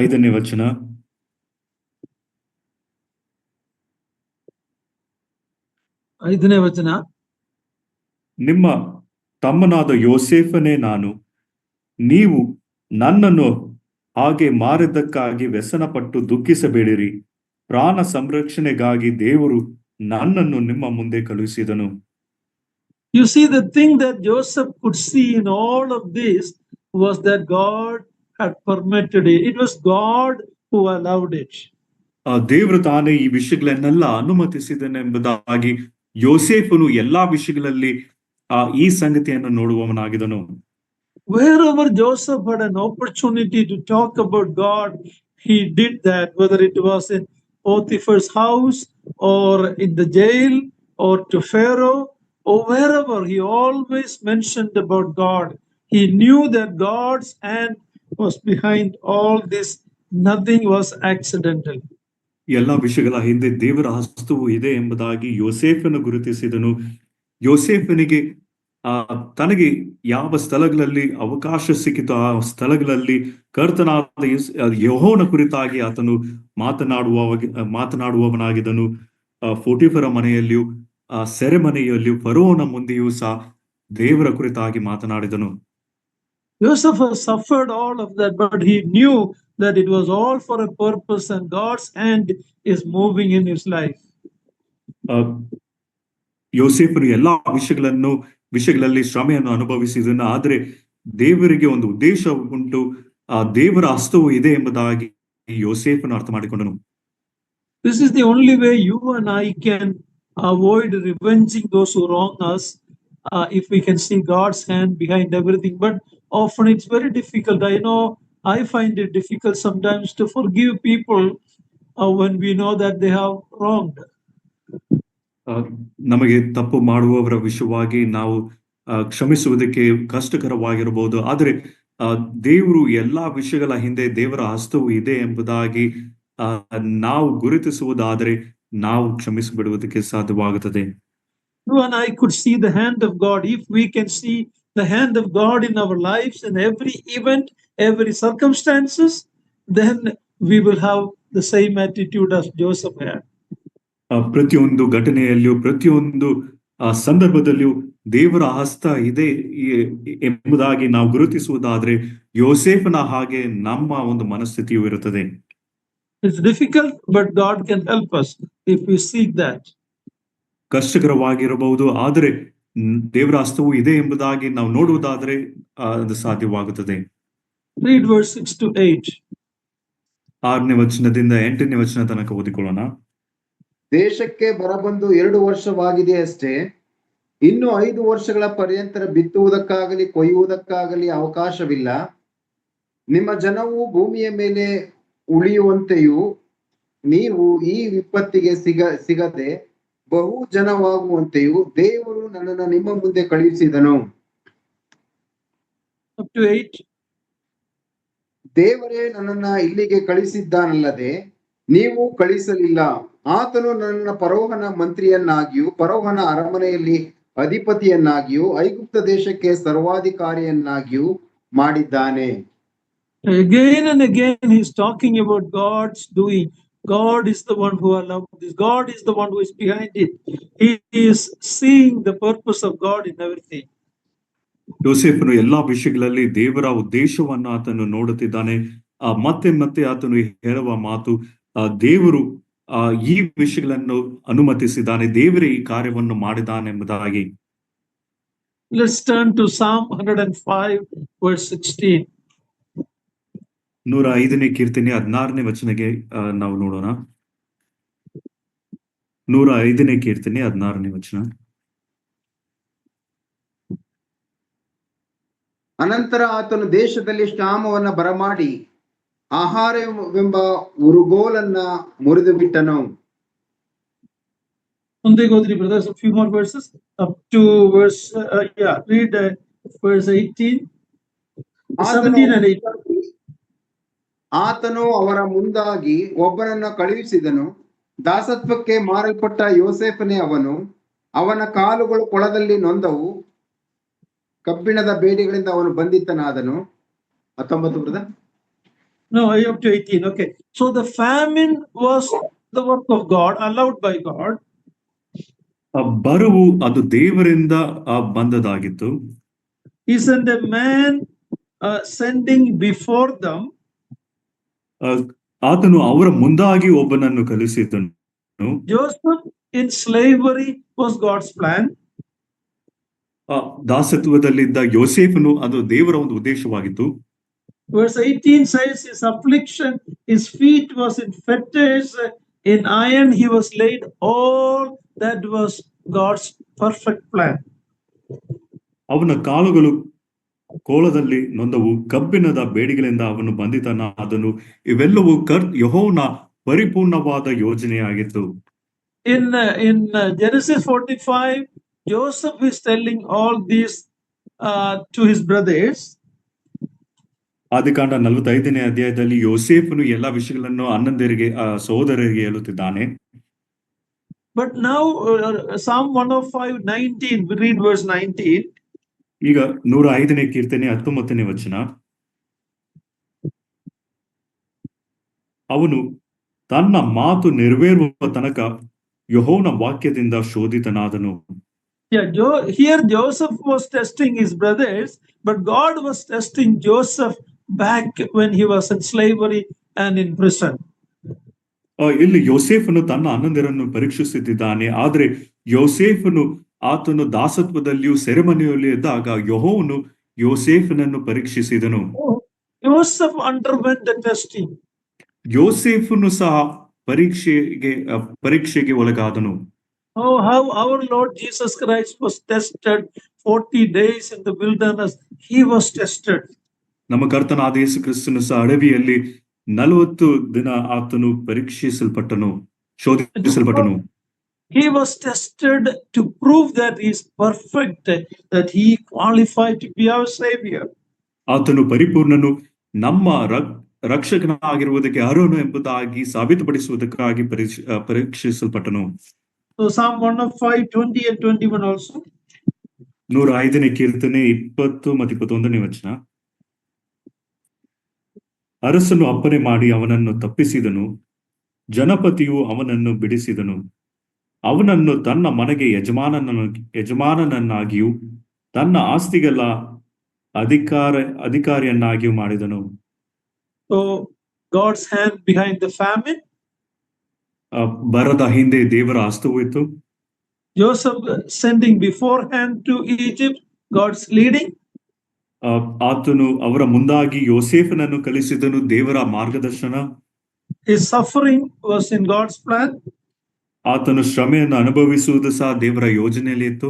5ನೇ ವಚನ. ನಿಮ್ಮ ತಮ್ಮನಾದ ಯೋಸೇಫನೇ ನಾನು, ನೀವು ನನ್ನನ್ನು ಹಾಗೆ ಮಾರಿದ್ದಕ್ಕಾಗಿ ವ್ಯಸನಪಟ್ಟು ದುಃಖಿಸಬೇಡಿರಿ. ಪ್ರಾಣ ಸಂರಕ್ಷಣೆಗಾಗಿ ದೇವರು ನನ್ನನ್ನು ನಿಮ್ಮ ಮುಂದೆ ಕಳುಹಿಸಿದನು.
You see, the thing that Joseph could see in all of this was that God had permitted it. It was God who allowed it.
ದೇವರು ತಾನೇ ಈ ವಿಷಯಗಳನ್ನೆಲ್ಲ ಅನುಮತಿಸಿದನೆಂಬುದಾಗಿ ಯೋಸೇಫನು ಎಲ್ಲಾ ವಿಷಯಗಳಲ್ಲಿ ಈ ಸಂಗತಿಯನ್ನು ನೋಡುವವನಾಗಿದನು.
Wherever Joseph had an opportunity to talk about God, he did that, whether it was in Potiphar's house or in the jail or to Pharaoh or wherever, he always mentioned about God. He knew that God's hand was behind all this. Nothing was accidental.
ಎಲ್ಲಾ ವಿಷಯಗಳ ಹಿಂದೆ ದೇವರ ಹಸ್ತವು ಇದೆ ಎಂಬುದಾಗಿ ಯೋಸೇಫನು ಗುರುತಿಸಿದನು. ಯೋಸೇಫನಿಗೆ ತನಗೆ ಯಾವ ಸ್ಥಳಗಳಲ್ಲಿ ಅವಕಾಶ ಸಿಕ್ಕಿತು ಆ ಸ್ಥಳಗಳಲ್ಲಿ ಕರ್ತನಾದ ಯೆಹೋವನ ಕುರಿತಾಗಿ ಆತನು ಮಾತನಾಡುವವನಾಗಿದ್ದನು. ಪೋಟಿಫರ ಮನೆಯಲ್ಲಿಯೂ ಸೆರೆಮನೆಯಲ್ಲಿಯೂ ಫರೋಹನ ಮುಂದೆಯೂ ಸಹ ದೇವರ ಕುರಿತಾಗಿ ಮಾತನಾಡಿದನು.
Joseph has suffered all of that, but he knew that it was all for a purpose and God's hand is moving in his life.
ಯೋಸೇಫನು ಎಲ್ಲಾ ವಿಷಯಗಳಲ್ಲಿ ಶ್ರಮೆಯನ್ನು ಅನುಭವಿಸಿದನು, ಆದರೆ ದೇವರಿಗೆ ಒಂದು ಉದ್ದೇಶ ಉಂಟು, ದೇವರ ಹಸ್ತವು ಇದೆ ಎಂಬುದಾಗಿ ಯೋಸೇಫನು ಅರ್ಥ ಮಾಡಿಕೊಂಡನು.
This is the only way you and I can avoid revenging those who wrong us, if we can see God's hand behind everything. But often it's very difficult. I know I find it difficult sometimes to forgive people when we know that they have wronged.
ನಮಗೆ ತಪ್ಪು ಮಾಡುವವರ ವಿಷಯವಾಗಿ ನಾವು ಕ್ಷಮಿಸುವುದಕ್ಕೆ ಕಷ್ಟಕರವಾಗಿರಬಹುದು, ಆದರೆ ದೇವರು ಎಲ್ಲಾ ವಿಷಯಗಳ ಹಿಂದೆ ದೇವರ ಹಸ್ತವು ಇದೆ ಎಂಬುದಾಗಿ ನಾವು ಗುರುತಿಸುವುದಾದರೆ ನಾವು ಕ್ಷಮಿಸಿಬಿಡುವುದಕ್ಕೆ ಸಾಧ್ಯವಾಗುತ್ತದೆ.
You and I could see the hand of God. If we can see the hand of God in our lives, in every event, every circumstances, then we will have the same attitude as Joseph had.
ಪ್ರತಿಯೊಂದು ಘಟನೆಯಲ್ಲಿಯೂ ಪ್ರತಿಯೊಂದು ಸಂದರ್ಭದಲ್ಲಿಯೂ ದೇವರ ಹಸ್ತ ಇದೆ ಎಂಬುದಾಗಿ ನಾವು ಗುರುತಿಸುವುದಾದ್ರೆ ಯೋಸೇಫನ ಹಾಗೆ ನಮ್ಮ ಒಂದು ಮನಸ್ಥಿತಿಯು ಇರುತ್ತದೆ.
It's difficult, but God can help us if we seek that.
ಕಷ್ಟಕರವಾಗಿರಬಹುದು, ಆದರೆ ದೇವರ ಹಸ್ತವು ಇದೆ ಎಂಬುದಾಗಿ ನಾವು ನೋಡುವುದಾದ್ರೆ ಅದು ಸಾಧ್ಯವಾಗುತ್ತದೆ.
Read verse 6 to 8.
6ನೇ ವಚನದಿಂದ 8ನೇ ವಚನ ತನಕ ಓದಿಕೊಳ್ಳೋಣ.
ದೇಶಕ್ಕೆ ಬರಬಂದು 2 ವರ್ಷವಾಗಿದೆ ಅಷ್ಟೇ. ಇನ್ನು 5 ವರ್ಷಗಳ ಪರ್ಯಂತರ ಬಿತ್ತುವುದಕ್ಕಾಗಲಿ ಕೊಯ್ಯುವುದಕ್ಕಾಗಲಿ ಅವಕಾಶವಿಲ್ಲ. ನಿಮ್ಮ ಜನವು ಭೂಮಿಯ ಮೇಲೆ ಉಳಿಯುವಂತೆಯೂ ನೀವು ಈ ವಿಪತ್ತಿಗೆ ಸಿಗದೆ ಬಹು ಜನವಾಗುವಂತೆಯೂ ದೇವರು ನನ್ನನ್ನು ನಿಮ್ಮ ಮುಂದೆ ಕಳುಹಿಸಿದನು.
Up to 8.
ದೇವರೇ ನನ್ನನ್ನ ಇಲ್ಲಿಗೆ ಕಳಿಸಿದ್ದಾನಲ್ಲದೆ ನೀವು ಕಳಿಸಲಿಲ್ಲ. ಆತನು ನನ್ನ ಫರೋಹನ ಮಂತ್ರಿಯನ್ನಾಗಿಯೂ ಫರೋಹನ ಅರಮನೆಯಲ್ಲಿ ಅಧಿಪತಿಯನ್ನಾಗಿಯೂ ಐಗುಪ್ತ ದೇಶಕ್ಕೆ ಸರ್ವಾಧಿಕಾರಿಯನ್ನಾಗಿಯೂ ಮಾಡಿದ್ದಾನೆ.
Again and again he's talking about God's doing. God is the one who allowed this. God is the one who is behind it. He is seeing the purpose of God in everything.
ಯೋಸೇಫನು ಎಲ್ಲಾ ವಿಷಯಗಳಲ್ಲಿ ದೇವರ ಉದ್ದೇಶವನ್ನು ಆತನು ನೋಡುತ್ತಿದ್ದಾನೆ. ಮತ್ತೆ ಮತ್ತೆ ಆತನು ಹೇಳುವ ಮಾತು, ದೇವರು ಈ ವಿಷಯಗಳನ್ನು ಅನುಮತಿಸಿದ್ದಾನೆ, ದೇವರೇ ಈ ಕಾರ್ಯವನ್ನು ಮಾಡಿದಾನೆಂಬುದಾಗಿ.
Let's turn to Psalm 105 verse 16.
105ನೇ ಕೀರ್ತನೆ 16ನೇ ವಚನಕ್ಕೆ ನಾವು ನೋಡೋಣ. 105ನೇ ಕೀರ್ತನೆ 16ನೇ ವಚನ.
ಅನಂತರ ಆತನು ದೇಶದಲ್ಲಿ ಕ್ಷಾಮವನ್ನ ಬರಮಾಡಿ ಆಹಾರವೆಂಬ ಉರುಗೋಲನ್ನ ಮುರಿದು ಬಿಟ್ಟನು.
Sunday Godri brothers, a few more verses up to verse read verse 18, 17 and 18.
ಆತನು ಅವರ ಮುಂದಾಗಿ ಒಬ್ಬನನ್ನ ಕಳುಹಿಸಿದನು. ದಾಸತ್ವಕ್ಕೆ ಮಾರಲ್ಪಟ್ಟ ಯೋಸೇಫನೇ ಅವನು. ಅವನ ಕಾಲುಗಳು ಕೊಳದಲ್ಲಿ ನೊಂದವು, ಕಬ್ಬಿಣದ ಬೇಡಿಗಳಿಂದ ಅವನು ಬಂಧಿತನಾದನು. 19 brother.
No, up to 18. Okay. So the famine was the work of God, allowed by God.
ಬರವು ಅದು ದೇವರಿಂದ ಬಂದದಾಗಿತ್ತು.
He sent a man sending before them.
ಆತನು ಅವರ ಮುಂದಾಗಿ ಒಬ್ಬನನ್ನು ಕಳಿಸಿದನು.
Joseph in slavery was God's plan.
ದಾಸತ್ವದಲ್ಲಿದ್ದ ಯೋಸೇಫನು ಅದು ದೇವರ ಒಂದು ಉದ್ದೇಶವಾಗಿತ್ತು.
Verse 18 says his affliction, his feet was in fetters, in iron he was laid. All that was God's perfect plan.
ಅವನ ಕಾಲುಗಳು ಕೋಳದಲ್ಲಿ ನೊಂದವು, ಕಬ್ಬಿಣದ ಬೇಡಿಗಳಿಂದ ಅವನು ಬಂಧಿತನಾದನು. ಇವೆಲ್ಲವೂ ಯೆಹೋವನ ಪರಿಪೂರ್ಣವಾದ ಯೋಜನೆಯಾಗಿತ್ತು.
In Genesis 45, Joseph is telling all this to his brothers.
ಆದಿಕಾಂಡ 45ನೇ ಅಧ್ಯಾಯದಲ್ಲಿ ಯೋಸೇಫನು ಎಲ್ಲಾ ವಿಷಯಗಳನ್ನು ಅಣ್ಣಂದಿರಿಗೆ ಸಹೋದರರಿಗೆ ಹೇಳುತ್ತಿದ್ದಾನೆ.
But now Psalm 105:19, we read verse 19.
ಈಗ 105ನೇ ಕೀರ್ತನೆ 19ನೇ ವಚನ. ಅವನು ತನ್ನ ಮಾತು ನೆರವೇರುವ ತನಕ ಯೆಹೋವನ ವಾಕ್ಯದಿಂದ ಶೋಧಿತನಾದನು.
Yeah, here Joseph was testing his brothers, but God was testing Joseph back when he was in slavery and in prison.
ಇಲ್ಲಿ ಯೋಸೇಫನು ತನ್ನ ಅಣ್ಣಂದಿರನ್ನು ಪರೀಕ್ಷಿಸುತ್ತಿದ್ದಾನೆ. ಆದ್ರೆ ಯೋಸೇಫನು ಆತನು ದಾಸತ್ವದಲ್ಲಿಯೂ ಸೆರೆಮನೆಯಲ್ಲಿ ಇದ್ದಾಗ ಯೆಹೋವನು ಯೋಸೇಫನನ್ನು ಪರೀಕ್ಷಿಸಿದನು.
Joseph underwent the testing.
ಯೋಸೇಫನು ಸಹ ಪರೀಕ್ಷೆಗೆ ಒಳಗಾದನು.
Oh, how our Lord Jesus Christ was tested 40 days in the wilderness. He was tested.
ನಮ್ಮ ಕರ್ತನಾದ ಯೇಸು ಕ್ರಿಸ್ತನು ಸಹ ಅಡವಿಯಲ್ಲಿ 40 ದಿನ ಆತನು ಪರೀಕ್ಷಿಸಲ್ಪಟ್ಟನು, ಶೋಧಿಸಲ್ಪಟ್ಟನು.
He was tested to prove that he is perfect, that he qualified to be our savior.
ಆತನು ಪರಿಪೂರ್ಣನು, ನಮ್ಮ ರಕ್ಷಕನಾಗಿರುವುದಕ್ಕೆ ಅರ್ಹನು ಎಂಬುದಾಗಿ ಸಾಬೀತುಪಡಿಸುವುದಕ್ಕಾಗಿ ಪರೀಕ್ಷಿಸಲ್ಪಟ್ಟನು.
So Psalm 105, 20 and 21 also.
105ನೇ ಕೀರ್ತನೆ 20 ಮತ್ತು 21ನೇ ವಚನ. ಅರಸನು ಅಪ್ಪಣೆ ಮಾಡಿ ಅವನನ್ನು ತಪ್ಪಿಸಿದನು, ಜನಪತಿಯು ಅವನನ್ನು ಬಿಡಿಸಿದನು. ಅವನನ್ನು ತನ್ನ ಮನೆಗೆ ಯಜಮಾನನನ್ನಾಗಿಯೂ ತನ್ನ ಆಸ್ತಿಗಳ ಅಧಿಕಾರಿಯನ್ನಾಗಿಯೂ ಮಾಡಿದನು.
So God's hand behind the famine.
ಬರದ ಹಿಂದೆ ದೇವರ ಹಸ್ತವೂ ಇತ್ತು.
Joseph sending beforehand to Egypt, God's leading.
ಆತನು ಅವರ ಮುಂದಾಗಿ ಯೋಸೇಫನನ್ನು ಕಳಿಸಿದನು, ದೇವರ ಮಾರ್ಗದರ್ಶನ.
His suffering was in God's plan.
ಆತನು ಶ್ರಮೆಯನ್ನು ಅನುಭವಿಸುವುದು ಸಹ ದೇವರ ಯೋಜನೆಯಲ್ಲಿ ಇತ್ತು.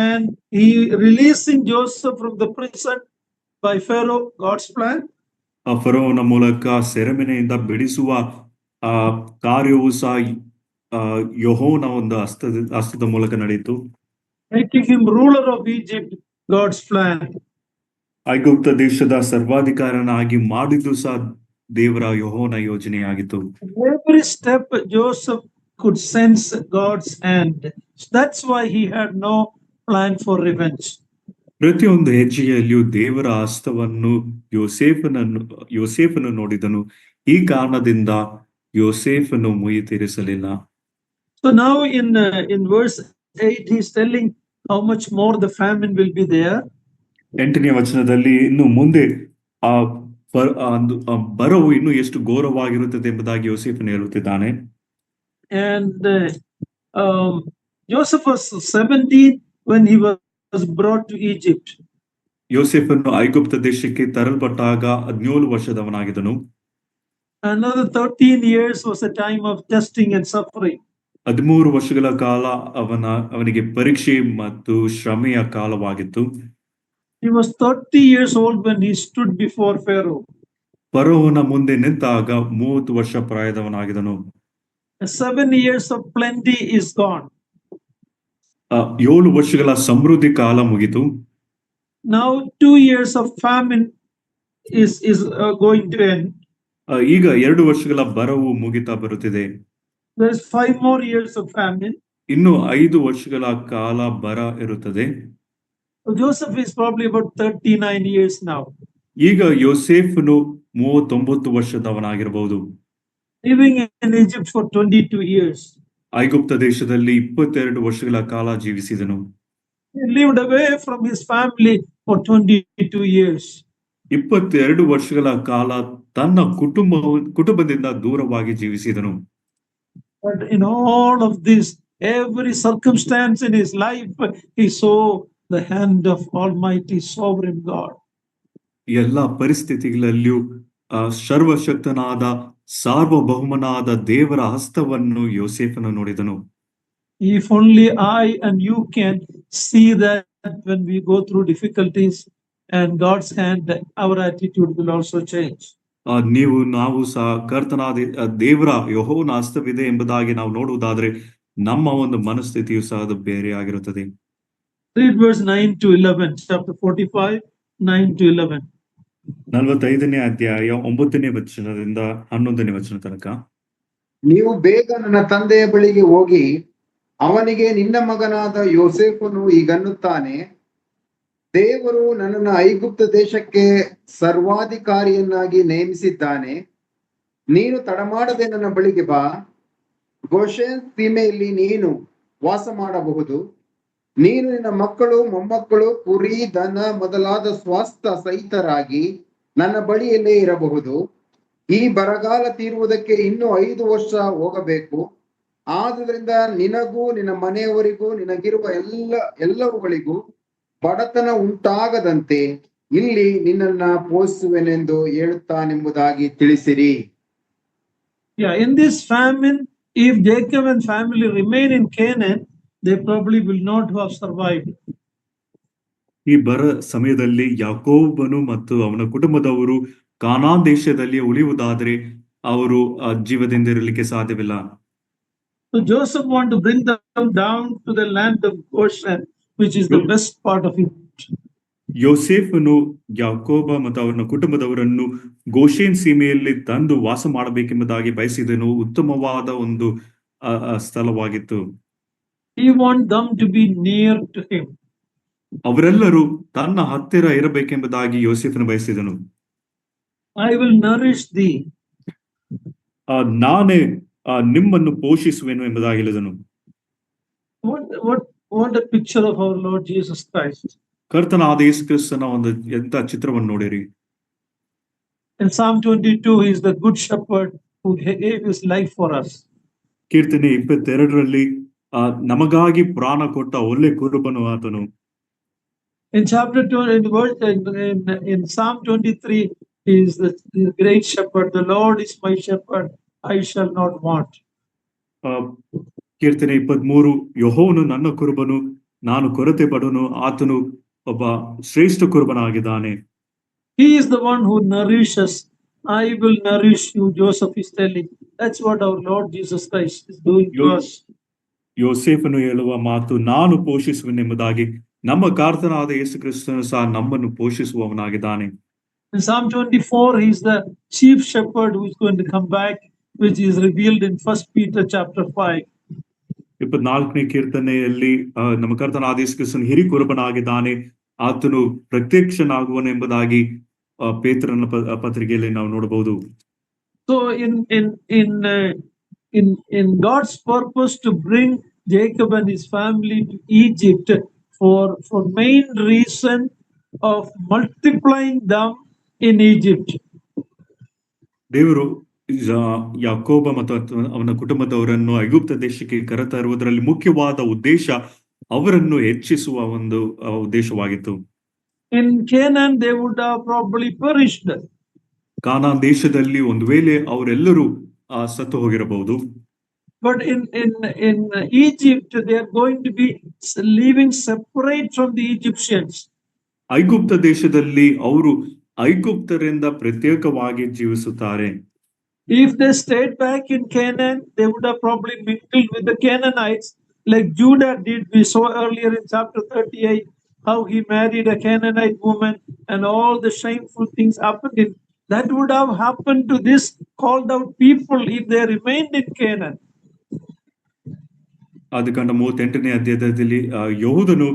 And he releasing Joseph from the prison by Pharaoh, God's plan.
ಫರೋವನ ಮೂಲಕ ಸೆರೆಮನೆಯಿಂದ ಬಿಡಿಸುವ ಕಾರ್ಯವು ಸಹ ಯೆಹೋವನ ಒಂದು ಹಸ್ತದ ಮೂಲಕ ನಡೆಯಿತು.
Making him ruler of Egypt, God's plan.
ಐಗುಪ್ತ ದೇಶದ ಸರ್ವಾಧಿಕಾರನಾಗಿ ಮಾಡಿದ್ದು ಸಹ ದೇವರ ಯೆಹೋವನ ಯೋಜನೆಯಾಗಿತ್ತು.
Every step Joseph could sense God's hand. That's why he had no plan for revenge.
ಪ್ರತಿಯೊಂದು ಹೆಜ್ಜೆಯಲ್ಲಿಯೂ ದೇವರ ಹಸ್ತವನ್ನು ಯೋಸೇಫನು ನೋಡಿದನು. ಈ ಕಾರಣದಿಂದ ಯೋಸೇಫನು ಮುಯಿ ತೀರಿಸಲಿಲ್ಲ.
So now in verse 8 he's telling how much more the famine will be there.
8ನೇ ವಚನದಲ್ಲಿ ಇನ್ನು ಮುಂದೆ ಆ ಬರವು ಇನ್ನು ಎಷ್ಟು ಘೋರವಾಗಿರುತ್ತದೆ ಎಂಬುದಾಗಿ ಯೋಸೇಫನು ಹೇಳುತ್ತಿದ್ದಾನೆ.
And Joseph was 17 when he was brought to Egypt.
ಯೋಸೇಫನು ಐಗುಪ್ತ ದೇಶಕ್ಕೆ ತರಲ್ಪಟ್ಟಾಗ 17 ವರ್ಷದವನಾಗಿದ್ದನು.
Another 13 years was a time of testing and suffering.
13 ವರ್ಷಗಳ ಕಾಲ ಅವನಿಗೆ ಪರೀಕ್ಷೆ ಮತ್ತು ಶ್ರಮೆಯ ಕಾಲವಾಗಿತ್ತು.
He was 30 years old when he stood before Pharaoh.
ಫರೋಹನ ಮುಂದೆ ನಿಂತಾಗ 30 ವರ್ಷ ಪ್ರಾಯದವನಾಗಿದ್ದನು.
7 years of plenty is gone.
7 ವರ್ಷಗಳ ಸಮೃದ್ಧಿ ಕಾಲ ಮುಗಿತು.
Now 2 years of famine is going to end.
ಈಗ 2 ವರ್ಷಗಳ ಬರವು ಮುಗಿತಾ ಬರುತ್ತಿದೆ.
There's 5 more years of famine.
ಇನ್ನು 5 ವರ್ಷಗಳ ಕಾಲ ಬರ ಇರುತ್ತದೆ.
So Joseph is probably about 39 years now.
ಈಗ ಯೋಸೇಫನು 39 ವರ್ಷದವನಾಗಿರಬಹುದು.
Living in Egypt for 22 years.
ಐಗುಪ್ತ ದೇಶದಲ್ಲಿ 22 ವರ್ಷಗಳ ಕಾಲ ಜೀವಿಸಿದನು.
He lived away from his family for 22 years.
22 ವರ್ಷಗಳ ಕಾಲ ತನ್ನ ಕುಟುಂಬದಿಂದ ದೂರವಾಗಿ ಜೀವಿಸಿದನು.
But in all of this, every circumstance in his life, he saw the hand of Almighty Sovereign God.
ಎಲ್ಲ ಪರಿಸ್ಥಿತಿಗಳಲ್ಲಿಯೂ ಸರ್ವಶಕ್ತನಾದ ಸಾರ್ವಭೌಮನಾದ ದೇವರ ಹಸ್ತವನ್ನು ಯೋಸೇಫನು ನೋಡಿದನು.
If only I and you can see that when we go through difficulties and God's hand, our attitude will also change.
ನಾವು ಸಹ ಕರ್ತನಾದ ದೇವರ ಯೆಹೋವನ ಹಸ್ತವಿದೆ ಎಂಬುದಾಗಿ ನಾವು ನೋಡುವುದಾದ್ರೆ ನಮ್ಮ ಒಂದು ಮನಸ್ಥಿತಿಯು ಸಹ ಅದು ಬೇರೆ ಆಗಿರುತ್ತದೆ.
Read verse 9 to 11, chapter 45, 9 to 11.
45ನೇ ಅಧ್ಯಾಯ 9ನೇ ವಚನದಿಂದ 11ನೇ ವಚನ ತನಕ.
ನೀವು ಬೇಗ ನನ್ನ ತಂದೆಯ ಬಳಿಗೆ ಹೋಗಿ ಅವನಿಗೆ, ನಿನ್ನ ಮಗನಾದ ಯೋಸೇಫನು ಈಗನ್ನುತ್ತಾನೆ, ದೇವರು ನನ್ನನ್ನು ಐಗುಪ್ತ ದೇಶಕ್ಕೆ ಸರ್ವಾಧಿಕಾರಿಯನ್ನಾಗಿ ನೇಮಿಸಿದ್ದಾನೆ. ನೀನು ತಡಮಾಡದೆ ನನ್ನ ಬಳಿಗೆ ಬಾ. ಗೋಷೆನ್ ಸೀಮೆಯಲ್ಲಿ ನೀನು ವಾಸ ಮಾಡಬಹುದು. ನೀನು ನಿನ್ನ ಮಕ್ಕಳು, ಮೊಮ್ಮಕ್ಕಳು, ಕುರಿ, ದನ ಮೊದಲಾದ ಸ್ವಾಸ್ಥ್ಯ ಸಹಿತರಾಗಿ ನನ್ನ ಬಳಿಯಲ್ಲೇ ಇರಬಹುದು. ಈ ಬರಗಾಲ ತೀರುವುದಕ್ಕೆ ಇನ್ನೂ 5 ವರ್ಷ ಹೋಗಬೇಕು. ಆದುದರಿಂದ ನಿನಗೂ ನಿನ್ನ ಮನೆಯವರಿಗೂ ನಿನಗಿರುವ ಎಲ್ಲವುಗಳಿಗೂ ಬಡತನ ಉಂಟಾಗದಂತೆ ಇಲ್ಲಿ ನಿನ್ನನ್ನ ಪೋಷಿಸುವೆನೆಂದು ಹೇಳುತ್ತಾನೆಂಬುದಾಗಿ ತಿಳಿಸಿರಿ.
Yeah, in this famine, if Jacob and family remain in Canaan, they probably will not have survived.
ಈ ಬರ ಸಮಯದಲ್ಲಿ ಯಾಕೋಬನು ಮತ್ತು ಅವನ ಕುಟುಂಬದವರು ಕಾನಾನ್ ದೇಶದಲ್ಲಿ ಉಳಿಯುವುದಾದರೆ ಅವರು ಜೀವದಿಂದ ಇರಲಿಕ್ಕೆ ಸಾಧ್ಯವಿಲ್ಲ.
So Joseph wanted to bring them down to the land of Goshen, which is the best part of Egypt.
ಯೋಸೇಫನು ಯಾಕೋಬ ಮತ್ತು ಅವನ ಕುಟುಂಬದವರನ್ನು ಗೋಷೇನ್ ಸೀಮೆಯಲ್ಲಿ ತಂದು ವಾಸ ಮಾಡಬೇಕೆಂಬುದಾಗಿ ಬಯಸಿದನು. ಉತ್ತಮವಾದ ಒಂದು ಸ್ಥಳವಾಗಿತ್ತು.
He wanted them to be near to him.
ಅವರೆಲ್ಲರೂ ತನ್ನ ಹತ್ತಿರ ಇರಬೇಕೆಂಬುದಾಗಿ ಯೋಸೇಫನು ಬಯಸಿದನು.
I will nourish thee.
ನಾನೇ ನಿಮ್ಮನ್ನು ಪೋಷಿಸುವೆನು ಎಂಬುದಾಗಿ ಹೇಳಿದನು.
What a picture of our Lord Jesus Christ.
ಕರ್ತನಾದ ಯೇಸು ಕ್ರಿಸ್ತನ ಒಂದು ಎಂತ ಚಿತ್ರವನ್ನು ನೋಡಿರಿ.
In Psalm 22, he is the good shepherd who gave his life for us.
ಕೀರ್ತನೆ 22ರಲ್ಲಿ ನಮಗಾಗಿ ಪ್ರಾಣ ಕೊಟ್ಟ ಒಳ್ಳೆ ಕುರುಬನು ಆತನು.
In chapter 2, in Psalm 23, he is the great shepherd. The Lord is my shepherd, I shall not want.
ಕೀರ್ತನೆ 23, ಯೆಹೋವನು ನನ್ನ ಕುರುಬನು, ನಾನು ಕೊರತೆ ಪಡನು, ಆತನು ಒಬ್ಬ ಶ್ರೇಷ್ಠ ಕುರುಬನಾಗಿದ್ದಾನೆ.
He is the one who nourishes. I will nourish you, Joseph is telling. That's what our Lord Jesus Christ is doing to us.
ಯೋಸೇಫನು ಹೇಳುವ ಮಾತು, ನಾನು ಪೋಷಿಸುವೆನೆಂಬುದಾಗಿ ನಮ್ಮ ಕರ್ತನಾದ ಯೇಸು ಕ್ರಿಸ್ತನು ಸಹ ನಮ್ಮನ್ನು ಪೋಷಿಸುವವನಾಗಿದ್ದಾನೆ.
In Psalm 24, he is the chief shepherd who is going to come back, which is revealed in 1 Peter chapter 5.
24ನೇ ಕೀರ್ತನೆಯಲ್ಲಿ ನಮ್ಮ ಕರ್ತನಾದ ಯೇಸು ಕ್ರಿಸ್ತನು ಹಿರಿ ಕುರುಬನಾಗಿದ್ದಾನೆ, ಆತನು ಪ್ರತ್ಯಕ್ಷನಾಗುವನೆಂಬುದಾಗಿ ಪೇತ್ರನ ಪತ್ರಿಕೆಯಲ್ಲಿ ನಾವು ನೋಡಬಹುದು.
So in God's purpose to bring Jacob and his family to Egypt for main reason of multiplying them in Egypt.
ದೇವರು ಯಾಕೋಬ ಮತ್ತು ಅವನ ಕುಟುಂಬದವರನ್ನು ಐಗುಪ್ತ ದೇಶಕ್ಕೆ ಕರೆತರುವುದರಲ್ಲಿ ಮುಖ್ಯವಾದ ಉದ್ದೇಶ ಅವರನ್ನು ಹೆಚ್ಚಿಸುವ ಒಂದು ಉದ್ದೇಶವಾಗಿತ್ತು.
In Canaan they would have probably perished.
ಕಾನಾನ್ ದೇಶದಲ್ಲಿ ಒಂದು ವೇಳೆ ಅವರೆಲ್ಲರೂ ಸತ್ತು ಹೋಗಿರಬಹುದು.
But in Egypt they are going to be living separate from the Egyptians.
ಐಗುಪ್ತ ದೇಶದಲ್ಲಿ ಅವರು ಐಗುಪ್ತರಿಂದ ಪ್ರತ್ಯೇಕವಾಗಿ ಜೀವಿಸುತ್ತಾರೆ.
If they stayed back in Canaan, they would have probably mingled with the Canaanites like Judah did. We saw earlier in chapter 38 how he married a Canaanite woman and all the shameful things happened. That would have happened to this called out people if they remained in Canaan.
ಆದಿಕಾಂಡ 38ನೇ ಅಧ್ಯಾಯದಲ್ಲಿ ಯೆಹೂದನು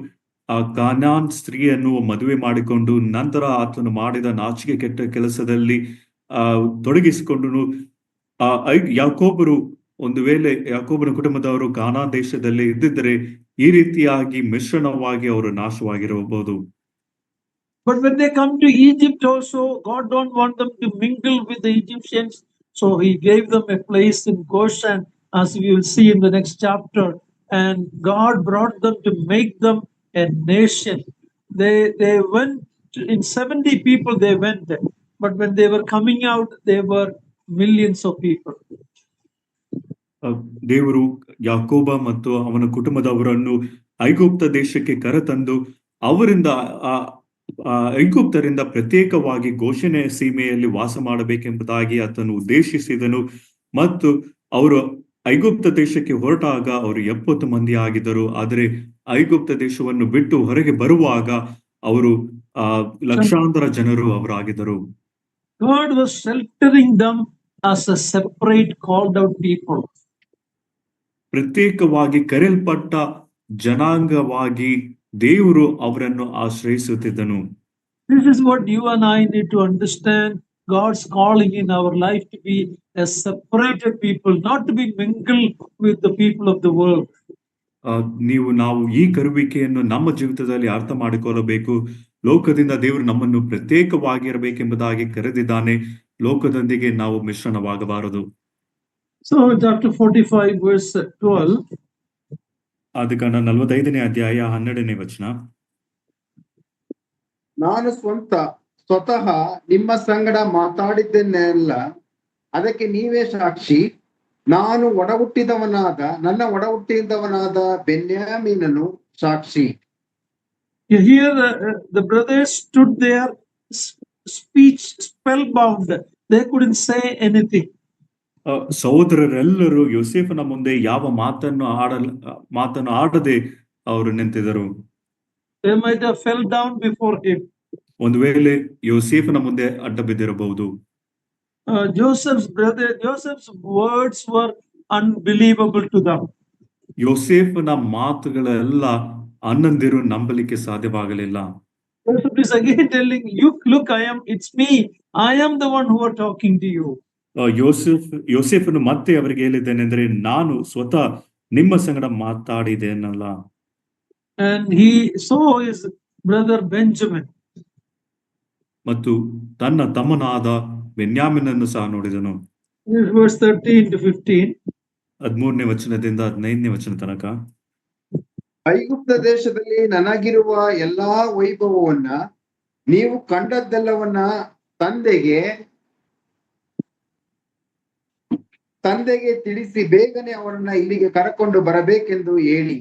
ಕಾನಾನ್ ಸ್ತ್ರೀಯನ್ನು ಮದುವೆ ಮಾಡಿಕೊಂಡು ನಂತರ ಆತನು ಮಾಡಿದ ನಾಚಿಕೆ ಕೆಟ್ಟ ಕೆಲಸದಲ್ಲಿ ತೊಡಗಿಸಿಕೊಂಡು ಯಾಕೋಬರು ಒಂದು ವೇಳೆ ಯಾಕೋಬನ ಕುಟುಂಬದವರು ಕಾನಾನ್ ದೇಶದಲ್ಲಿ ಇದ್ದಿದ್ದರೆ ಈ ರೀತಿಯಾಗಿ ಮಿಶ್ರಣವಾಗಿ ಅವರು ನಾಶವಾಗಿರಬಹುದು.
But when they come to Egypt also, God don't want them to mingle with the Egyptians. So he gave them a place in Goshen, as we will see in the next chapter. And God brought them to make them a nation. They went, in 70 people they went. But when they were coming out, there were millions of people.
ದೇವರು ಯಾಕೋಬ ಮತ್ತು ಅವನ ಕುಟುಂಬದವರನ್ನು ಐಗುಪ್ತ ದೇಶಕ್ಕೆ ಕರೆತಂದು ಅವರಿಂದ ಐಗುಪ್ತರಿಂದ ಪ್ರತ್ಯೇಕವಾಗಿ ಘೋಷಣೆ ಸೀಮೆಯಲ್ಲಿ ವಾಸ ಮಾಡಬೇಕೆಂಬುದಾಗಿ ಆತನು ಉದ್ದೇಶಿಸಿದನು. ಮತ್ತು ಅವರು ಐಗುಪ್ತ ದೇಶಕ್ಕೆ ಹೊರಟಾಗ ಅವರು 70 ಮಂದಿ ಆಗಿದ್ದರು. ಆದರೆ ಐಗುಪ್ತ ದೇಶವನ್ನು ಬಿಟ್ಟು ಹೊರಗೆ ಬರುವಾಗ ಅವರು ಲಕ್ಷಾಂತರ ಜನರು ಅವರಾಗಿದ್ದರು.
God was sheltering them as a separate called out people.
ಪ್ರತ್ಯೇಕವಾಗಿ ಕರೆಯಲ್ಪಟ್ಟ ಜನಾಂಗವಾಗಿ ದೇವರು ಅವರನ್ನು ಆಶ್ರಯಿಸುತ್ತಿದ್ದನು.
This is what you and I need to understand. God's calling in our life to be a separated people, not to be mingled with the people of the world.
ನಾವು ಈ ಕರುವಿಕೆಯನ್ನು ನಮ್ಮ ಜೀವಿತದಲ್ಲಿ ಅರ್ಥ ಮಾಡಿಕೊಳ್ಳಬೇಕು. ಲೋಕದಿಂದ ದೇವರು ನಮ್ಮನ್ನು ಪ್ರತ್ಯೇಕವಾಗಿರಬೇಕೆಂಬುದಾಗಿ ಕರೆದಿದ್ದಾನೆ. ಲೋಕದೊಂದಿಗೆ ನಾವು ಮಿಶ್ರಣವಾಗಬಾರದು.
So chapter 45 verse 12.
ಆದಿಕಾಂಡ 45ನೇ ಅಧ್ಯಾಯ 12ನೇ ವಚನ.
ನಾನು ಸ್ವತಃ ನಿಮ್ಮ ಸಂಗಡ ಮಾತಾಡಿದ್ದನ್ನೆಲ್ಲ ಅದಕ್ಕೆ ನೀವೇ ಸಾಕ್ಷಿ. ನಾನು ನನ್ನ ಒಡ ಹುಟ್ಟಿದವನಾದ ಬೆನ್ಯಾಮೀನನು ಸಾಕ್ಷಿ.
Here the brothers stood there, speech spellbound. They couldn't say anything.
ಸಹೋದರರೆಲ್ಲರೂ ಯೋಸೇಫನ ಮುಂದೆ ಯಾವ ಮಾತನ್ನು ಆಡದೆ ಅವರು ನಿಂತಿದ್ದರು.
They might have fell down before him.
ಒಂದು ವೇಳೆ ಯೋಸೇಫನ ಮುಂದೆ ಅಡ್ಡ ಬಿದ್ದಿರಬಹುದು.
Joseph's words were unbelievable to them.
ಯೋಸೇಫನ ಮಾತುಗಳೆಲ್ಲ ಅಣ್ಣಂದಿರು ನಂಬಲಿಕ್ಕೆ ಸಾಧ್ಯವಾಗಲಿಲ್ಲ.
Joseph is again telling you, look, it's me. I am the one who are talking to you.
ಯೋಸೇಫನು ಮತ್ತೆ ಅವರಿಗೆ ಹೇಳಿದ್ದೇನೆಂದ್ರೆ, ನಾನು ಸ್ವತಃ ನಿಮ್ಮ ಸಂಗಡ ಮಾತಾಡಿದ್ದೇನಲ್ಲ.
And he saw his brother Benjamin.
ಮತ್ತು ತನ್ನ ತಮ್ಮನಾದ ಬೆನ್ಯಾಮಿನನ್ನು ಸಹ ನೋಡಿದನು.
Verse 13 to 15.
13ನೇ ವಚನದಿಂದ 15ನೇ ವಚನ ತನಕ.
ಐಗುಪ್ತ ದೇಶದಲ್ಲಿ ನನಗಿರುವ ಎಲ್ಲಾ ವೈಭವವನ್ನ ನೀವು ಕಂಡದ್ದೆಲ್ಲವನ್ನ ತಂದೆಗೆ ತಿಳಿಸಿ ಬೇಗನೆ ಅವರನ್ನ ಇಲ್ಲಿಗೆ ಕರಕೊಂಡು ಬರಬೇಕೆಂದು ಹೇಳಿ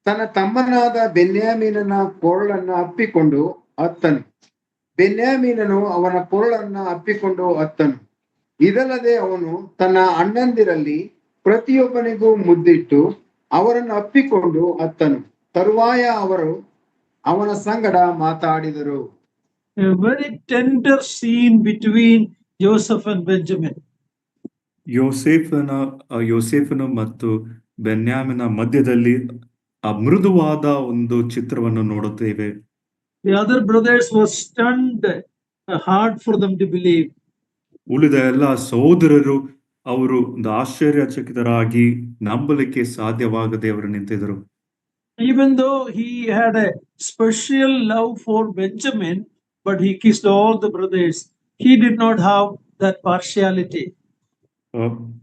ತನ್ನ ತಮ್ಮನಾದ ಬೆನ್ಯಾಮೀನನ ಕೊರಳನ್ನ ಅಪ್ಪಿಕೊಂಡು ಅತ್ತನು. ಬೆನ್ಯಾಮೀನನು ಅವನ ಕೊರಳನ್ನ ಅಪ್ಪಿಕೊಂಡು ಅತ್ತನು. ಇದಲ್ಲದೆ ಅವನು ತನ್ನ ಅಣ್ಣಂದಿರಲ್ಲಿ ಪ್ರತಿಯೊಬ್ಬನಿಗೂ ಮುದ್ದಿಟ್ಟು ಅವರನ್ನು ಅಪ್ಪಿಕೊಂಡು ಅತ್ತನು. ತರುವಾಯ ಅವರು ಅವನ ಸಂಗಡ ಮಾತಾಡಿದರು.
A very tender scene between Joseph and Benjamin.
ಯೋಸೇಫನು ಮತ್ತು ಬೆನ್ಯಾಮಿನ ಮಧ್ಯದಲ್ಲಿ ಮೃದುವಾದ ಒಂದು ಚಿತ್ರವನ್ನು ನೋಡುತ್ತೇವೆ.
The other brothers were stunned, hard for them to believe.
ಉಳಿದ ಎಲ್ಲ ಸಹೋದರರು ಅವರು ಒಂದು ಆಶ್ಚರ್ಯಚಕಿತರಾಗಿ ನಂಬಲಿಕ್ಕೆ ಸಾಧ್ಯವಾಗದೆ ಅವರು ನಿಂತಿದ್ದರು.
Even though he had a special love for Benjamin, but he kissed all the brothers. He did not have that partiality.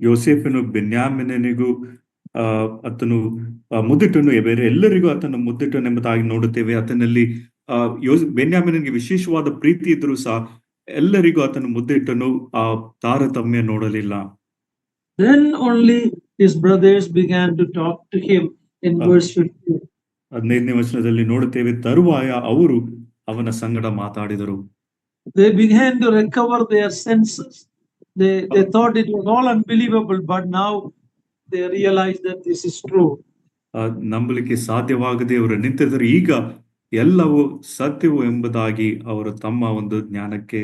ಯೋಸೇಫನು ಬೆನ್ಯಾಮಿನನಿಗೂ ಆತನು ಮುದ್ದಿಟ್ಟನು, ಬೇರೆ ಎಲ್ಲರಿಗೂ ಆತನು ಮುದ್ದಿಟ್ಟನು ಎಂಬುದಾಗಿ ನೋಡುತ್ತೇವೆ. ಆತನಲ್ಲಿ ಬೆನ್ಯಾಮಿನನಿಗೆ ವಿಶೇಷವಾದ ಪ್ರೀತಿ ಇದ್ರೂ ಸಹ ಎಲ್ಲರಿಗೂ ಆತನು ಮುದ್ದಿಟ್ಟನು, ಆ ತಾರತಮ್ಯ ನೋಡಲಿಲ್ಲ.
Then only his brothers began to talk to him in verse 15.
15ನೇ ವಚನದಲ್ಲಿ ನೋಡುತ್ತೇವೆ, ತರುವಾಯ ಅವರು ಅವನ ಸಂಗಡ ಮಾತಾಡಿದರು.
They began to recover their senses. They thought it was all unbelievable, but now they realized that this is true.
ನಂಬಲಿಕ್ಕೆ ಸಾಧ್ಯವಾಗದೆ ಅವರು ನಿಂತಿದ್ದರು. ಈಗ ಎಲ್ಲವೂ ಸತ್ಯವು ಎಂಬುದಾಗಿ ಅವರು ತಮ್ಮ ಒಂದು ಜ್ಞಾನಕ್ಕೆ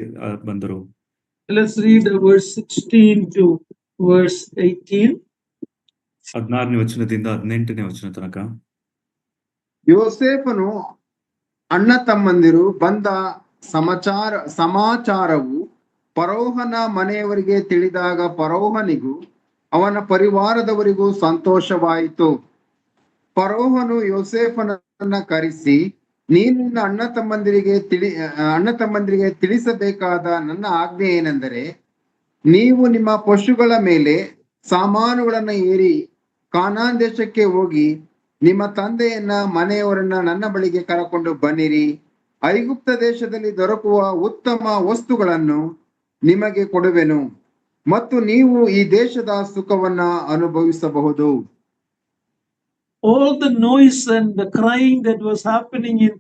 ಬಂದರು.
Let's read verse 16 to verse 18.
16ನೇ ವಚನದಿಂದ 18ನೇ ವಚನ ತನಕ.
ಯೋಸೇಫನು ಅಣ್ಣ ತಮ್ಮಂದಿರು ಬಂದ ಸಮಾಚಾರವು ಫರೋಹನ ಮನೆಯವರಿಗೆ ತಿಳಿದಾಗ ಫರೋಹನಿಗೂ ಅವನ ಪರಿವಾರದವರಿಗೂ ಸಂತೋಷವಾಯಿತು. ಫರೋಹನು ಯೋಸೇಫನನ್ನ ಕರೆಸಿ, ನೀನು ನಿನ್ನ ಅಣ್ಣ ತಮ್ಮಂದಿರಿಗೆ ತಿಳಿಸಬೇಕಾದ ನನ್ನ ಆಜ್ಞೆ ಏನೆಂದರೆ, ನೀವು ನಿಮ್ಮ ಪಶುಗಳ ಮೇಲೆ ಸಾಮಾನುಗಳನ್ನ ಏರಿ ಕಾನಾನ್ ದೇಶಕ್ಕೆ ಹೋಗಿ ನಿಮ್ಮ ತಂದೆಯನ್ನ ಮನೆಯವರನ್ನ ನನ್ನ ಬಳಿಗೆ ಕರಕೊಂಡು ಬನ್ನಿರಿ. ಐಗುಪ್ತ ದೇಶದಲ್ಲಿ ದೊರಕುವ ಉತ್ತಮ ವಸ್ತುಗಳನ್ನು ನಿಮಗೆ ಕೊಡುವೆನು ಮತ್ತು ನೀವು ಈ ದೇಶದ ಸುಖವನ್ನ ಅನುಭವಿಸಬಹುದು.
All the noise and the crying that was happening in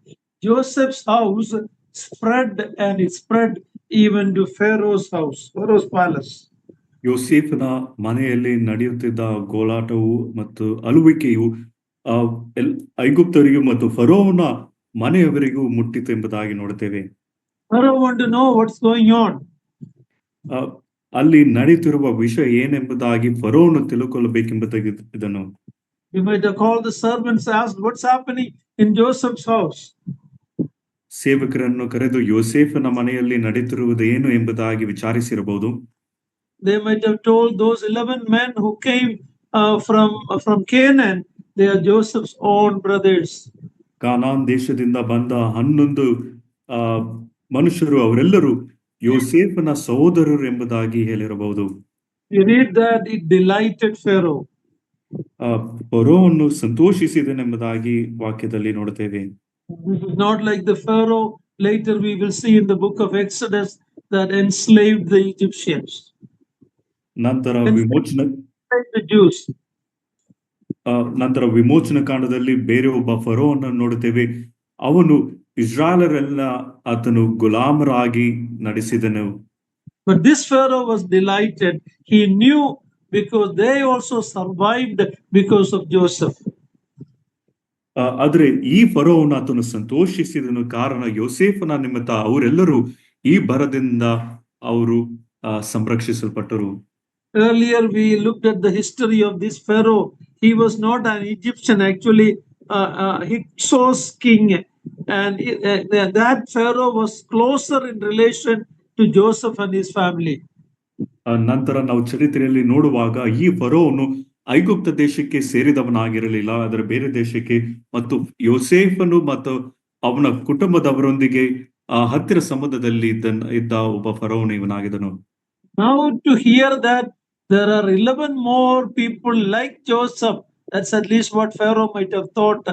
Joseph's house spread, and it spread even to Pharaoh's house, Pharaoh's palace.
ಯೋಸೇಫನ ಮನೆಯಲ್ಲಿ ನಡೆಯುತ್ತಿದ್ದ ಗೋಳಾಟವು ಮತ್ತು ಅಳುವಿಕೆಯು ಐಗುಪ್ತರಿಗೂ ಮತ್ತು ಫರೋಹನ ಮನೆಯವರಿಗೂ ಮುಟ್ಟಿತು ಎಂಬುದಾಗಿ ನೋಡುತ್ತೇವೆ.
Pharaoh want to know what's going on.
ಅಲ್ಲಿ ನಡೆಯುತ್ತಿರುವ ವಿಷಯ ಏನೆಂಬುದಾಗಿ ಫರೋಹನು ತಿಳ್ಕೊಳ್ಳಬೇಕೆಂಬುದಾಗಿ ಇದನ್ನು
You might have called the servants, asked what's happening in Joseph's house.
ಸೇವಕರನ್ನು ಕರೆದು ಯೋಸೇಫನ ಮನೆಯಲ್ಲಿ ನಡೀತಿರುವುದು ಏನು ಎಂಬುದಾಗಿ ವಿಚಾರಿಸಿರಬಹುದು.
They might have told those 11 men who came from Canaan, they are Joseph's own brothers.
ಕಾನಾನ್ ದೇಶದಿಂದ ಬಂದ 11 ಮನುಷ್ಯರು ಅವರೆಲ್ಲರೂ ಯೋಸೇಫನ ಸಹೋದರರು ಎಂಬುದಾಗಿ ಹೇಳಿರಬಹುದು.
You read that it delighted Pharaoh.
ಫರೋವನ್ನು ಸಂತೋಷಿಸಿದನೆಂಬುದಾಗಿ ವಾಕ್ಯದಲ್ಲಿ ನೋಡುತ್ತೇವೆ.
This is not like the Pharaoh later we will see in the book of Exodus that enslaved the Egyptians.
ನಂತರ
The Jews.
ನಂತರ ವಿಮೋಚನ ಕಾಂಡದಲ್ಲಿ ಬೇರೆ ಒಬ್ಬ ಫರೋವನ್ನು ನೋಡುತ್ತೇವೆ. ಅವನು ಇಸ್ರಾಯೇಲರೆಲ್ಲ ಆತನು ಗುಲಾಮರಾಗಿ ನಡೆಸಿದನು.
But this Pharaoh was delighted. He knew because they also survived because of Joseph.
ಆದ್ರೆ ಈ ಫರೋವನ್ನು ಆತನು ಸಂತೋಷಿಸಿದನು, ಕಾರಣ ಯೋಸೇಫನ ನಿಮಿತ್ತ ಅವರೆಲ್ಲರೂ ಈ ಬರದಿಂದ ಅವರು ಸಂರಕ್ಷಿಸಲ್ಪಟ್ಟರು.
Earlier we looked at the history of this Pharaoh. He was not an Egyptian, actually Hyksos king, and that Pharaoh was closer in relation to Joseph and his family.
ನಂತರ ನಾವು ಚರಿತ್ರೆಯಲ್ಲಿ ನೋಡುವಾಗ ಈ ಫರೋನು ಐಗುಪ್ತ ದೇಶಕ್ಕೆ ಸೇರಿದವನಾಗಿರಲಿಲ್ಲ, ಅದರ ಬೇರೆ ದೇಶಕ್ಕೆ, ಮತ್ತು ಯೋಸೇಫನು ಮತ್ತು ಅವನ ಕುಟುಂಬದವರೊಂದಿಗೆ ಹತ್ತಿರ ಸಂಬಂಧದಲ್ಲಿ ಇದ್ದ ಒಬ್ಬ ಫರೋನು ಇವನಾಗಿದ್ದನು.
Now to hear that there are 11 more people like Joseph, that's at least what Pharaoh might have thought,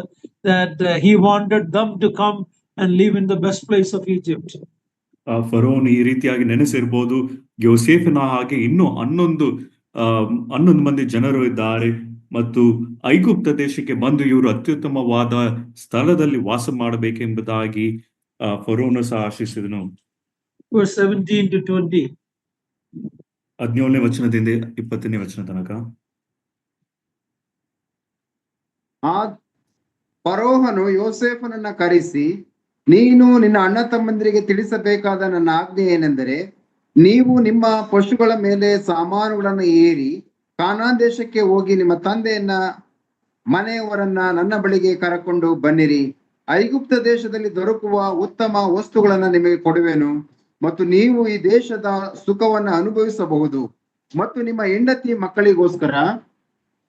that he wanted them to come and live in the best place of Egypt.
ಫರೋನ್ ಈ ರೀತಿಯಾಗಿ ನೆನೆಸಿರ್ಬೋದು, ಯೋಸೇಫನ ಹಾಗೆ ಇನ್ನೂ 11 ಮಂದಿ ಜನರು ಇದ್ದಾರೆ ಮತ್ತು ಐಗುಪ್ತ ದೇಶಕ್ಕೆ ಬಂದು ಇವರು ಅತ್ಯುತ್ತಮವಾದ ಸ್ಥಳದಲ್ಲಿ ವಾಸ ಮಾಡಬೇಕೆಂಬುದಾಗಿ ಫರೋನು ಸಹ ಆಶಿಸಿದನು.
Verse 17 to 20.
17ನೇ ವಚನದಿಂದ 20ನೇ ವಚನ ತನಕ.
ಆ ಫರೋಹನು ಯೋಸೇಫನನ್ನ ಕರೆಸಿ, ನೀನು ನಿನ್ನ ಅಣ್ಣ ತಮ್ಮಂದಿರಿಗೆ ತಿಳಿಸಬೇಕಾದ ನನ್ನ ಆಜ್ಞೆ ಏನೆಂದರೆ, ನೀವು ನಿಮ್ಮ ಪಶುಗಳ ಮೇಲೆ ಸಾಮಾನುಗಳನ್ನು ಏರಿ ಕಾನಾನ್ ದೇಶಕ್ಕೆ ಹೋಗಿ ನಿಮ್ಮ ತಂದೆಯನ್ನ ಮನೆಯವರನ್ನ ನನ್ನ ಬಳಿಗೆ ಕರಕೊಂಡು ಬನ್ನಿರಿ. ಐಗುಪ್ತ ದೇಶದಲ್ಲಿ ದೊರಕುವ ಉತ್ತಮ ವಸ್ತುಗಳನ್ನ ನಿಮಗೆ ಕೊಡುವೆನು ಮತ್ತು ನೀವು ಈ ದೇಶದ ಸುಖವನ್ನ ಅನುಭವಿಸಬಹುದು. ಮತ್ತು ನಿಮ್ಮ ಹೆಂಡತಿ ಮಕ್ಕಳಿಗೋಸ್ಕರ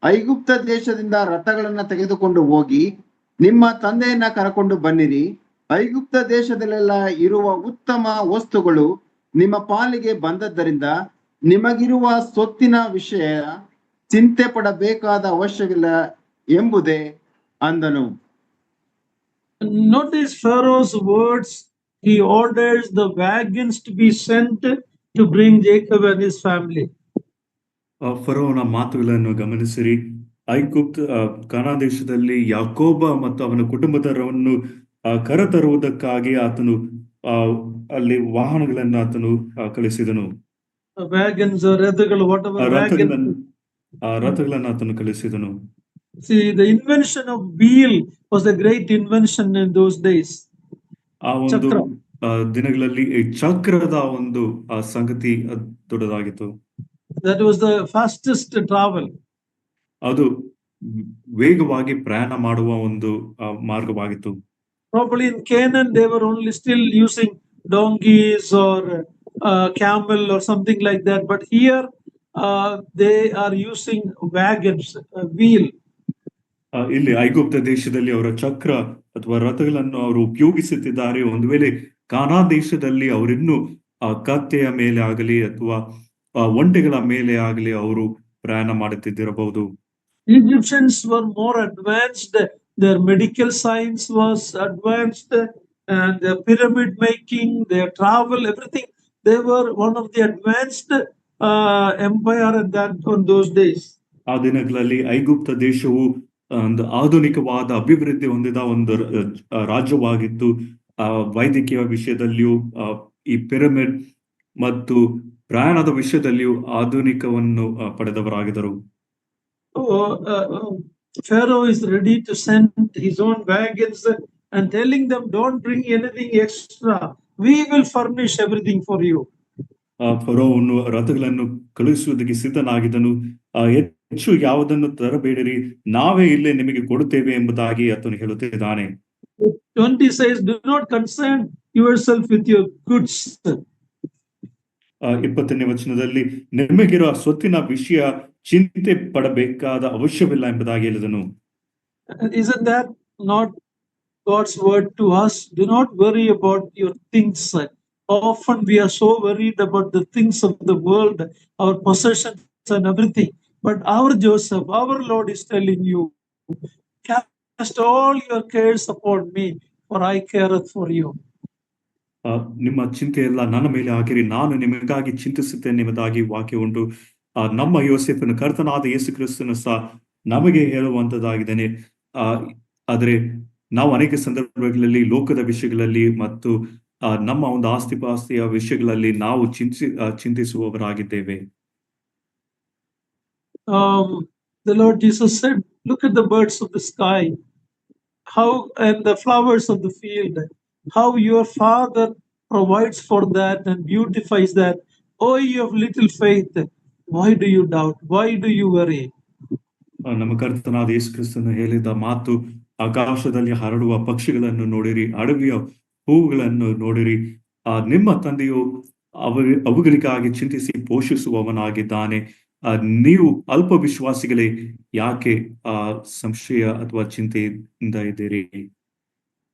ಐಗುಪ್ತ ದೇಶದಿಂದ ರಥಗಳನ್ನ ತೆಗೆದುಕೊಂಡು ಹೋಗಿ ನಿಮ್ಮ ತಂದೆಯನ್ನ ಕರಕೊಂಡು ಬನ್ನಿರಿ. ಐಗುಪ್ತ ದೇಶದಲ್ಲೆಲ್ಲ ಇರುವ ಉತ್ತಮ ವಸ್ತುಗಳು ನಿಮ್ಮ ಪಾಲಿಗೆ ಬಂದದ್ದರಿಂದ ನಿಮಗಿರುವ ಸೊತ್ತಿನ ವಿಷಯ ಚಿಂತೆ ಪಡಬೇಕಾದ ಅವಶ್ಯವಿಲ್ಲ ಎಂಬುದೇ ಅಂದನು.
Notice Pharaoh's words. He orders the wagons to be sent to bring Jacob and his family.
ಫರೋನ ಮಾತುಗಳನ್ನು ಗಮನಿಸಿರಿ. ಕಾನಾನ್ ದೇಶದಲ್ಲಿ ಯಾಕೋಬ ಮತ್ತು ಅವನ ಕುಟುಂಬದವರನ್ನು ಕರೆತರುವುದಕ್ಕಾಗಿ ಆತನು ಅಲ್ಲಿ ವಾಹನಗಳನ್ನು ಆತನು ಕಳಿಸಿದನು.
Wagons or ರಥಗಳು, whatever
ರಥಗಳನ್ನು ಆತನು ಕಳಿಸಿದನು.
See, the invention of wheel was a great invention in those days.
ಆ ಒಂದು ದಿನಗಳಲ್ಲಿ ಚಕ್ರದ ಒಂದು ಸಂಗತಿ ದೊಡ್ಡದಾಗಿತ್ತು.
That was the fastest travel.
ಅದು ವೇಗವಾಗಿ ಪ್ರಯಾಣ ಮಾಡುವ ಒಂದು ಮಾರ್ಗವಾಗಿತ್ತು.
Probably in Canaan they were only still using donkeys or camel or something like that, but here they are using wagons, wheel.
ಇಲ್ಲಿ ಐಗುಪ್ತ ದೇಶದಲ್ಲಿ ಅವರ ಚಕ್ರ ಅಥವಾ ರಥಗಳನ್ನು ಅವರು ಉಪಯೋಗಿಸುತ್ತಿದ್ದಾರೆ. ಒಂದು ವೇಳೆ ಕಾನಾನ್ ದೇಶದಲ್ಲಿ ಅವರಿನ್ನೂ ಕತ್ತೆಯ ಮೇಲೆ ಆಗಲಿ ಅಥವಾ ಒಂಟೆಗಳ ಮೇಲೆ ಆಗಲಿ ಅವರು ಪ್ರಯಾಣ ಮಾಡುತ್ತಿದ್ದಿರಬಹುದು.
Egyptians were more advanced. Their medical science was advanced, and their pyramid making, their travel, everything. They were one of the advanced empire in those days.
ಆ ದಿನಗಳಲ್ಲಿ ಐಗುಪ್ತ ದೇಶವು ಒಂದು ಆಧುನಿಕವಾದ ಅಭಿವೃದ್ಧಿ ಹೊಂದಿದ ಒಂದು ರಾಜ್ಯವಾಗಿತ್ತು. ವೈದ್ಯಕೀಯ ವಿಷಯದಲ್ಲಿಯೂ ಈ ಪಿರಮಿಡ್ ಮತ್ತು ಪ್ರಯಾಣದ ವಿಷಯದಲ್ಲಿಯೂ ಆಧುನಿಕವನ್ನು ಪಡೆದವರಾಗಿದ್ದರು.
Pharaoh is ready to send his own wagons and telling them, don't bring anything extra. We will furnish everything for you.
ಫರೋವನ್ನು ರಥಗಳನ್ನು ಕಳುಹಿಸುವುದಕ್ಕೆ ಸಿದ್ಧನಾಗಿದ್ದನು. ಹೆಚ್ಚು ಯಾವುದನ್ನು ತರಬೇಡಿರಿ, ನಾವೇ ಇಲ್ಲೇ ನಿಮಗೆ ಕೊಡುತ್ತೇವೆ ಎಂಬುದಾಗಿ ಆತನು ಹೇಳುತ್ತಿದ್ದಾನೆ.
20 says, do not concern yourself with your goods.
20ನೇ ವಚನದಲ್ಲಿ ನಿಮಗಿರೋ ಸ್ವತ್ತಿನ ವಿಷಯ ಚಿಂತೆ ಪಡಬೇಕಾದ ಅವಶ್ಯವಿಲ್ಲ ಎಂಬುದಾಗಿ ಹೇಳಿದನು.
Isn't that not God's word to us? Do not worry about your things. Often we are so worried about the things of the world, our possessions and everything. But our Joseph, our Lord is telling you, cast all your cares upon me, for I careth for you.
ನಿಮ್ಮ ಚಿಂತೆ ಎಲ್ಲ ನನ್ನ ಮೇಲೆ ಹಾಕಿರಿ, ನಾನು ನಿಮಗಾಗಿ ಚಿಂತಿಸುತ್ತೇನೆ ಎಂಬುದಾಗಿ ವಾಕ್ಯ ಉಂಟು. ನಮ್ಮ ಯೋಸೇಫನು ಕರ್ತನಾದ ಯೇಸು ಕ್ರಿಸ್ತನು ಸಹ ನಮಗೆ ಹೇಳುವಂತದ್ದಾಗಿದ್ದೇನೆ. ಆದರೆ ನಾವು ಅನೇಕ ಸಂದರ್ಭಗಳಲ್ಲಿ ಲೋಕದ ವಿಷಯಗಳಲ್ಲಿ ಮತ್ತು ನಮ್ಮ ಒಂದು ಆಸ್ತಿಪಾಸ್ತಿಯ ವಿಷಯಗಳಲ್ಲಿ ನಾವು ಚಿಂತಿಸುವವರಾಗಿದ್ದೇವೆ.
The Lord Jesus said, look at the birds of the sky, how and the flowers of the field, how your Father provides for that and beautifies that. Oh, you have little faith, why do you doubt? Why do you worry?
ನಮ್ಮ ಕರ್ತನಾದ ಯೇಸು ಕ್ರಿಸ್ತನು ಹೇಳಿದ ಮಾತು, ಆಕಾಶದಲ್ಲಿ ಹರಡುವ ಪಕ್ಷಿಗಳನ್ನು ನೋಡಿರಿ, ಅಡವಿಯ ಹೂವುಗಳನ್ನು ನೋಡಿರಿ, ನಿಮ್ಮ ತಂದೆಯು ಅವುಗಳಿಗಾಗಿ ಚಿಂತಿಸಿ ಪೋಷಿಸುವವನಾಗಿದ್ದಾನೆ. ನೀವು ಅಲ್ಪ ವಿಶ್ವಾಸಿಗಳೇ, ಯಾಕೆ ಸಂಶಯ ಅಥವಾ ಚಿಂತೆಯಿಂದ ಇದ್ದೀರಿ?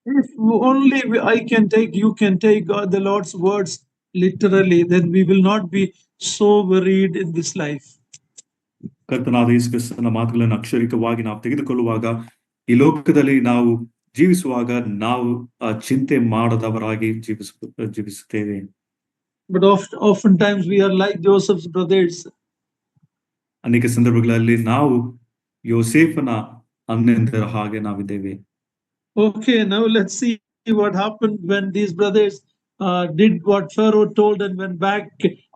If only I can take, you can take the Lord's words literally, then we will not be so worried in this life.
ಕರ್ತನಾದ ಯೇಸು ಕ್ರಿಸ್ತನ ಮಾತುಗಳನ್ನು ಅಕ್ಷರಿಕವಾಗಿ ನಾವು ತೆಗೆದುಕೊಳ್ಳುವಾಗ, ಈ ಲೋಕದಲ್ಲಿ ನಾವು ಜೀವಿಸುವಾಗ ನಾವು ಚಿಂತೆ ಮಾಡದವರಾಗಿ ಜೀವಿಸುತ್ತೇವೆ.
But oftentimes we are like Joseph's brothers.
ಅನೇಕ ಸಂದರ್ಭಗಳಲ್ಲಿ ನಾವು ಯೋಸೇಫನ ಅಣ್ಣಂದಿರ ಹಾಗೆ ನಾವಿದ್ದೇವೆ.
Okay, now let's see what happened when these brothers did what Pharaoh told and went back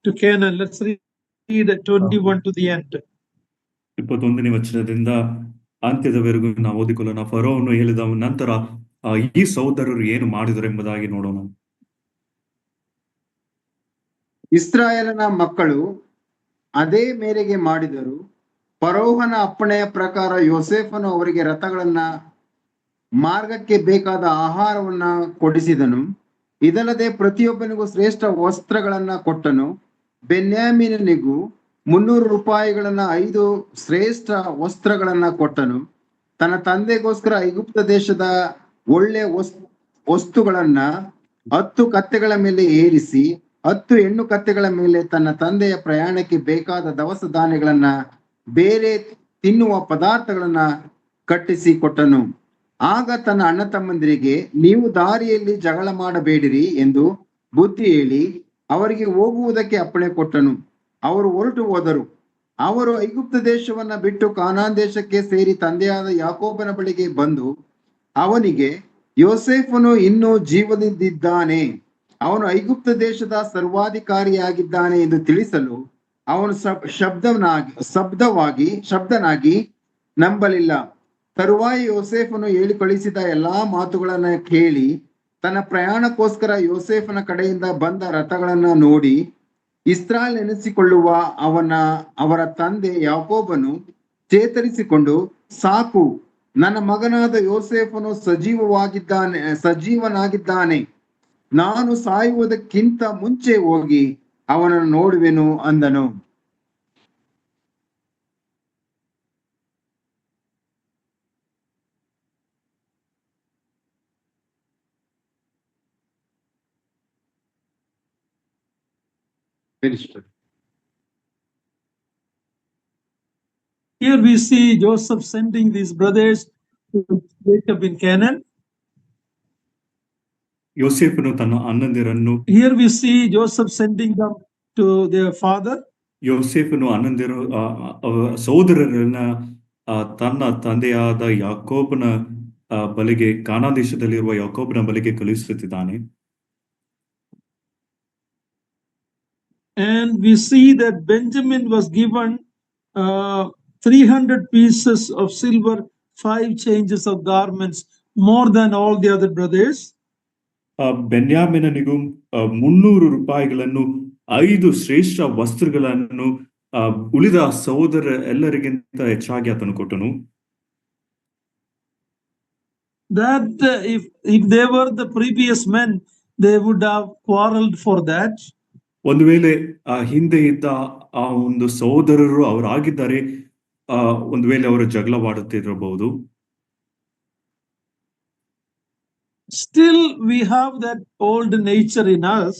to Canaan. Let's read 21 to the end.
21ನೇ ವಚನದಿಂದ ಅಂತ್ಯದವರೆಗೂ ನಾವು ಓದಿಕೊಳ್ಳೋಣ. ಫರೋಹನು ಹೇಳಿದ ನಂತರ ಈ ಸಹೋದರರು ಏನು ಮಾಡಿದರು ಎಂಬುದಾಗಿ ನೋಡೋಣ.
ಇಸ್ರಾಯೇಲನ ಮಕ್ಕಳು ಅದೇ ಮೇರೆಗೆ ಮಾಡಿದರು. ಫರೋಹನ ಅಪ್ಪಣೆಯ ಪ್ರಕಾರ ಯೋಸೇಫನು ಅವರಿಗೆ ರಥಗಳನ್ನ, ಮಾರ್ಗಕ್ಕೆ ಬೇಕಾದ ಆಹಾರವನ್ನ ಕೊಡಿಸಿದನು. ಇದಲ್ಲದೆ ಪ್ರತಿಯೊಬ್ಬನಿಗೂ ಶ್ರೇಷ್ಠ ವಸ್ತ್ರಗಳನ್ನ ಕೊಟ್ಟನು. ಬೆನ್ಯಾಮೀನನಿಗೂ 300 ರೂಪಾಯಿಗಳನ್ನ 5 ಶ್ರೇಷ್ಠ ವಸ್ತ್ರಗಳನ್ನ ಕೊಟ್ಟನು. ತನ್ನ ತಂದೆಗೋಸ್ಕರ ಐಗುಪ್ತ ದೇಶದ ಒಳ್ಳೆ ವಸ್ತುಗಳನ್ನ 10 ಕತ್ತೆಗಳ ಮೇಲೆ ಏರಿಸಿ 10 ಹೆಣ್ಣು ಕತ್ತೆಗಳ ಮೇಲೆ ತನ್ನ ತಂದೆಯ ಪ್ರಯಾಣಕ್ಕೆ ಬೇಕಾದ ದವಸ ಧಾನ್ಯಗಳನ್ನ, ಬೇರೆ ತಿನ್ನುವ ಪದಾರ್ಥಗಳನ್ನ ಕಟ್ಟಿಸಿ ಕೊಟ್ಟನು. ಆಗ ತನ್ನ ಅಣ್ಣ ತಮ್ಮಂದಿರಿಗೆ, ನೀವು ದಾರಿಯಲ್ಲಿ ಜಗಳ ಮಾಡಬೇಡಿರಿ ಎಂದು ಬುದ್ಧಿ ಹೇಳಿ ಅವರಿಗೆ ಹೋಗುವುದಕ್ಕೆ ಅಪ್ಪಣೆ ಕೊಟ್ಟನು. ಅವರು ಹೊರಟು ಹೋದರು. ಅವರು ಐಗುಪ್ತ ದೇಶವನ್ನ ಬಿಟ್ಟು ಕಾನಾನ್ ದೇಶಕ್ಕೆ ಸೇರಿ ತಂದೆಯಾದ ಯಾಕೋಬನ ಬಳಿಗೆ ಬಂದು ಅವನಿಗೆ, ಯೋಸೇಫನು ಇನ್ನೂ ಜೀವದಿಂದಿದ್ದಾನೆ, ಅವನು ಐಗುಪ್ತ ದೇಶದ ಸರ್ವಾಧಿಕಾರಿಯಾಗಿದ್ದಾನೆ ಎಂದು ತಿಳಿಸಲು ಅವನು ಶಬ್ದನಾಗಿ ನಂಬಲಿಲ್ಲ. ತರುವಾಯ ಯೋಸೇಫನು ಹೇಳಿ ಕಳಿಸಿದ ಎಲ್ಲಾ ಮಾತುಗಳನ್ನ ಕೇಳಿ ತನ್ನ ಪ್ರಯಾಣಕ್ಕೋಸ್ಕರ ಯೋಸೇಫನ ಕಡೆಯಿಂದ ಬಂದ ರಥಗಳನ್ನ ನೋಡಿ ಇಸ್ರಾಯೇಲ್ ನೆನೆಸಿಕೊಳ್ಳುವ ಅವರ ತಂದೆ ಯಾಕೋಬನು ಚೇತರಿಸಿಕೊಂಡು, ಸಾಕು, ನನ್ನ ಮಗನಾದ ಯೋಸೇಫನು ಸಜೀವನಾಗಿದ್ದಾನೆ, ನಾನು ಸಾಯುವುದಕ್ಕಿಂತ ಮುಂಚೆ ಹೋಗಿ ಅವನನ್ನು ನೋಡುವೆನು ಅಂದನು.
Here we see Joseph sending these brothers to Jacob in Canaan.
ಯೋಸೇಫನು ತನ್ನ ಅಣ್ಣಂದಿರನ್ನು,
here we see Joseph sending them to their father.
ಯೋಸೇಫನು ಸಹೋದರರನ್ನ ತನ್ನ ತಂದೆಯಾದ ಯಾಕೋಬನ ಬಳಿಗೆ, ಕಾನಾನ್ ದೇಶದಲ್ಲಿರುವ ಯಾಕೋಬನ ಬಳಿಗೆ ಕಳುಹಿಸುತ್ತಿದ್ದಾನೆ.
And we see that Benjamin was given 300 pieces of silver, 5 changes of garments, more than all the other brothers.
ಬೆನ್ಯಾಮಿನನಿಗೂ 300 ರೂಪಾಯಿಗಳನ್ನು, 5 ಶ್ರೇಷ್ಠ ವಸ್ತ್ರಗಳನ್ನು ಉಳಿದ ಸಹೋದರ ಎಲ್ಲರಿಗಿಂತ ಹೆಚ್ಚಾಗಿ ಆತನು ಕೊಟ್ಟನು.
That if they were the previous men, they would have quarreled for that.
ಒಂದು ವೇಳೆ ಹಿಂದೆ ಇದ್ದ ಆ ಒಂದು ಸಹೋದರರು ಅವರಾಗಿದ್ದಾರೆ, ಒಂದು ವೇಳೆ ಅವರು ಜಗಳವಾಡುತ್ತಿರಬಹುದು.
Still we have that old nature in us.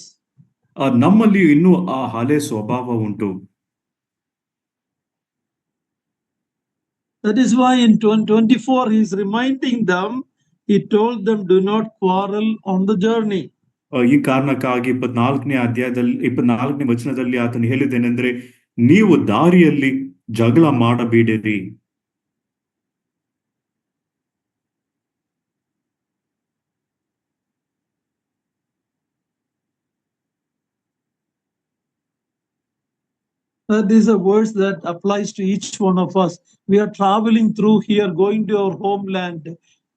ನಮ್ಮಲ್ಲಿ ಇನ್ನೂ ಆ ಹಳೆ ಸ್ವಭಾವ ಉಂಟು.
That is why in 24 he is reminding them, he told them, do not quarrel on the journey.
ಈ ಕಾರಣಕ್ಕಾಗಿ 24ನೇ ವಚನದಲ್ಲಿ ಆತನು ಹೇಳಿದ್ದೇನೆಂದ್ರೆ, ನೀವು ದಾರಿಯಲ್ಲಿ ಜಗಳ ಮಾಡಬೇಡಿರಿ.
That is a verse that applies to each one of us. We are traveling through here, going to our homeland.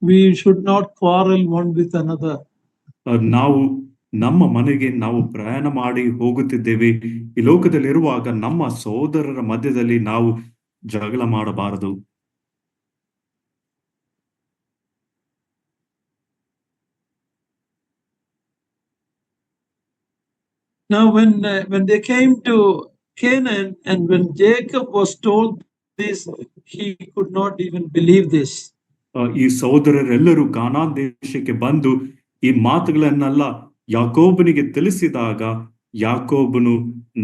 We should not quarrel one with another.
ನಾವು ನಮ್ಮ ಮನೆಗೆ ನಾವು ಪ್ರಯಾಣ ಮಾಡಿ ಹೋಗುತ್ತಿದ್ದೇವೆ. ಈ ಲೋಕದಲ್ಲಿರುವಾಗ ನಮ್ಮ ಸಹೋದರರ ಮಧ್ಯದಲ್ಲಿ ನಾವು ಜಗಳ ಮಾಡಬಾರದು.
Now when they came to Canaan, and when Jacob was told this, he could not even believe this.
ಈ ಸಹೋದರರೆಲ್ಲರೂ ಕಾನಾನ್ ದೇಶಕ್ಕೆ ಬಂದು ಈ ಮಾತುಗಳನ್ನೆಲ್ಲ ಯಾಕೋಬನಿಗೆ ತಿಳಿಸಿದಾಗ ಯಾಕೋಬನು